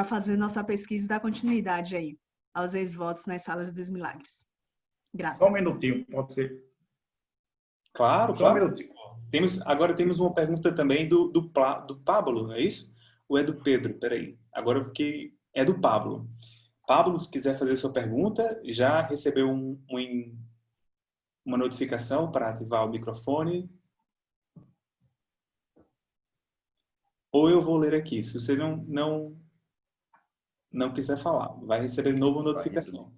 fazer nossa pesquisa e dar continuidade aí aos ex-votos nas salas dos milagres. Grata. Só um minutinho, pode ser? Claro, Só um claro. minutinho. Agora temos uma pergunta também do Pablo, não é isso? Ou é do Pedro? Peraí. Agora porque é do Pablo. Pablo, se quiser fazer sua pergunta, já recebeu uma notificação para ativar o microfone. Ou eu vou ler aqui. Se você não quiser falar, vai receber de novo notificação.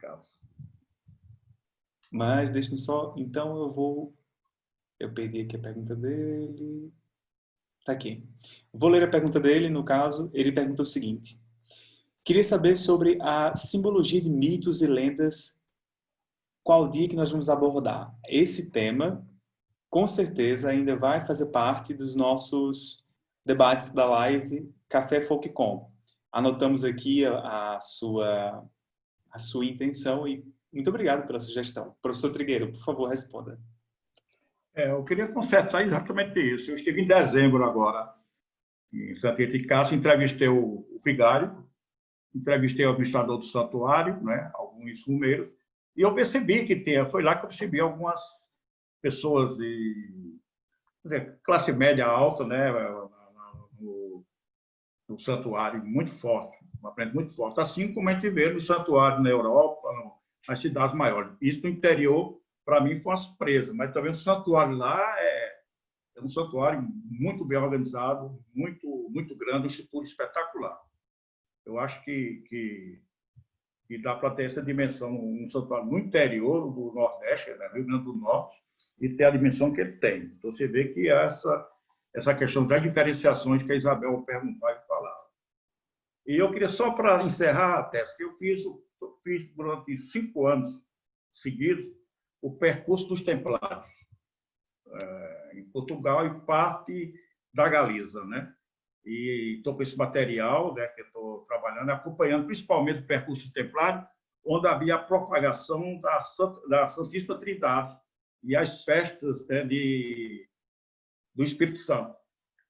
Mas deixe-me só... Então eu perdi aqui a pergunta dele. Tá aqui. Vou ler a pergunta dele, no caso. Ele pergunta o seguinte. Queria saber sobre a simbologia de mitos e lendas. Qual dia que nós vamos abordar? Esse tema, com certeza, ainda vai fazer parte dos nossos debates da live Café Folkcom. Anotamos aqui a sua intenção e muito obrigado pela sugestão. Professor Trigueiro, por favor, responda. Eu queria consertar exatamente isso. Eu estive em dezembro agora, em Santa Rita de Cássia, entrevistei o vigário, entrevistei o administrador do santuário, né, alguns rumeiros, e eu percebi foi lá que eu percebi algumas pessoas de classe média alta, né, no santuário, muito forte, uma frente muito forte, assim como a gente vê no santuário na Europa, nas cidades maiores. Isso no interior, para mim, foi uma surpresa, mas também o santuário lá é um santuário muito bem organizado, muito, muito grande, um estrutura espetacular. Eu acho que dá para ter essa dimensão, um santuário no interior do Nordeste, né, Rio Grande do Norte, e ter a dimensão que ele tem. Então, você vê que essa questão das diferenciações que a Isabel perguntava e falava. E eu queria, só para encerrar a tese, que eu fiz durante 5 anos seguidos o percurso dos Templários, em Portugal e parte da Galiza, né? E estou com esse material, né, que estou trabalhando, acompanhando principalmente o percurso templário, onde havia a propagação da Santíssima Trindade e as festas, né, do Espírito Santo.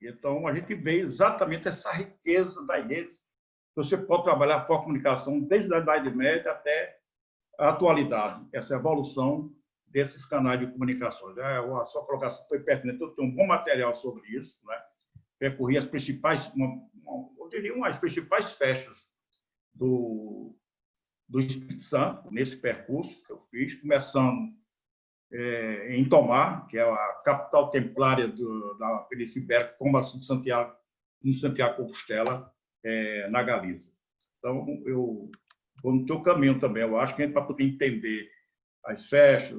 Então, a gente vê exatamente essa riqueza das redes. Você pode trabalhar com a comunicação desde a Idade Média até a atualidade, essa evolução desses canais de comunicação. A sua colocação foi pertinente, eu tenho um bom material sobre isso, né? Percorri as principais, eu diria, as principais festas do Espírito Santo, nesse percurso que eu fiz, começando em Tomar, que é a capital templária da Península Ibérica, como assim Santiago, em Santiago de Compostela, na Galiza. Então, eu vou no teu caminho também. Eu acho que a gente, para poder entender as festas,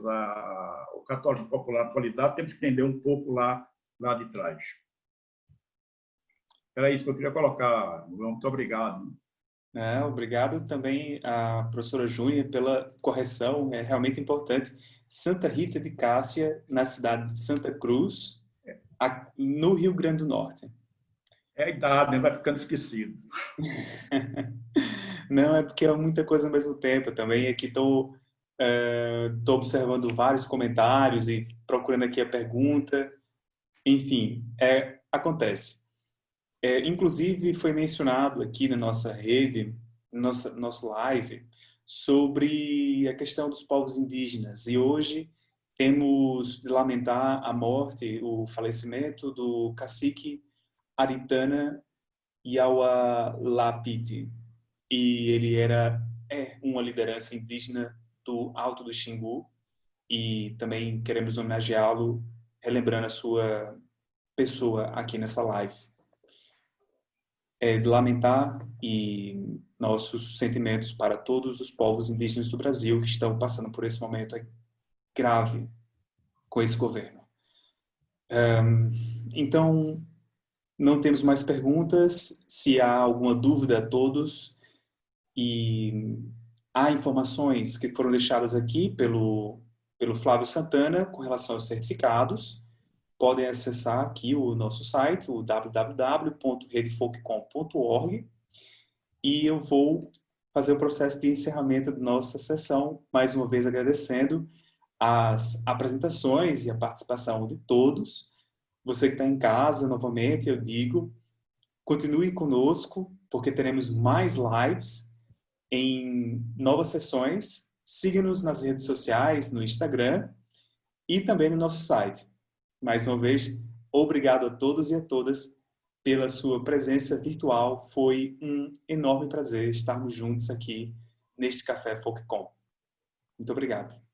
o católico popular na atualidade, temos que entender um pouco lá de trás. Era isso que eu queria colocar. Muito obrigado. Obrigado também à professora Júnia pela correção, é realmente importante. Santa Rita de Cássia, na cidade de Santa Cruz, no Rio Grande do Norte. É a idade, né? Vai ficando esquecido. Não, é porque é muita coisa ao mesmo tempo. Eu também aqui estou observando vários comentários e procurando aqui a pergunta. Enfim, acontece. Inclusive, foi mencionado aqui na nossa rede, nosso live, sobre a questão dos povos indígenas. E hoje temos de lamentar a morte, o falecimento do cacique Aritana Yaualapiti. E ele é uma liderança indígena do Alto do Xingu. E também queremos homenageá-lo, relembrando a sua pessoa aqui nessa live. De lamentar e nossos sentimentos para todos os povos indígenas do Brasil que estão passando por esse momento grave com esse governo. Então, não temos mais perguntas. Se há alguma dúvida a todos, e há informações que foram deixadas aqui pelo Flávio Santana com relação aos certificados. Podem acessar aqui o nosso site, o www.redefolkcom.org, e eu vou fazer o processo de encerramento da nossa sessão, mais uma vez agradecendo as apresentações e a participação de todos. Você que está em casa, novamente, eu digo, continue conosco, porque teremos mais lives em novas sessões. Siga-nos nas redes sociais, no Instagram e também no nosso site. Mais uma vez, obrigado a todos e a todas pela sua presença virtual. Foi um enorme prazer estarmos juntos aqui neste Café FolkCom. Muito obrigado.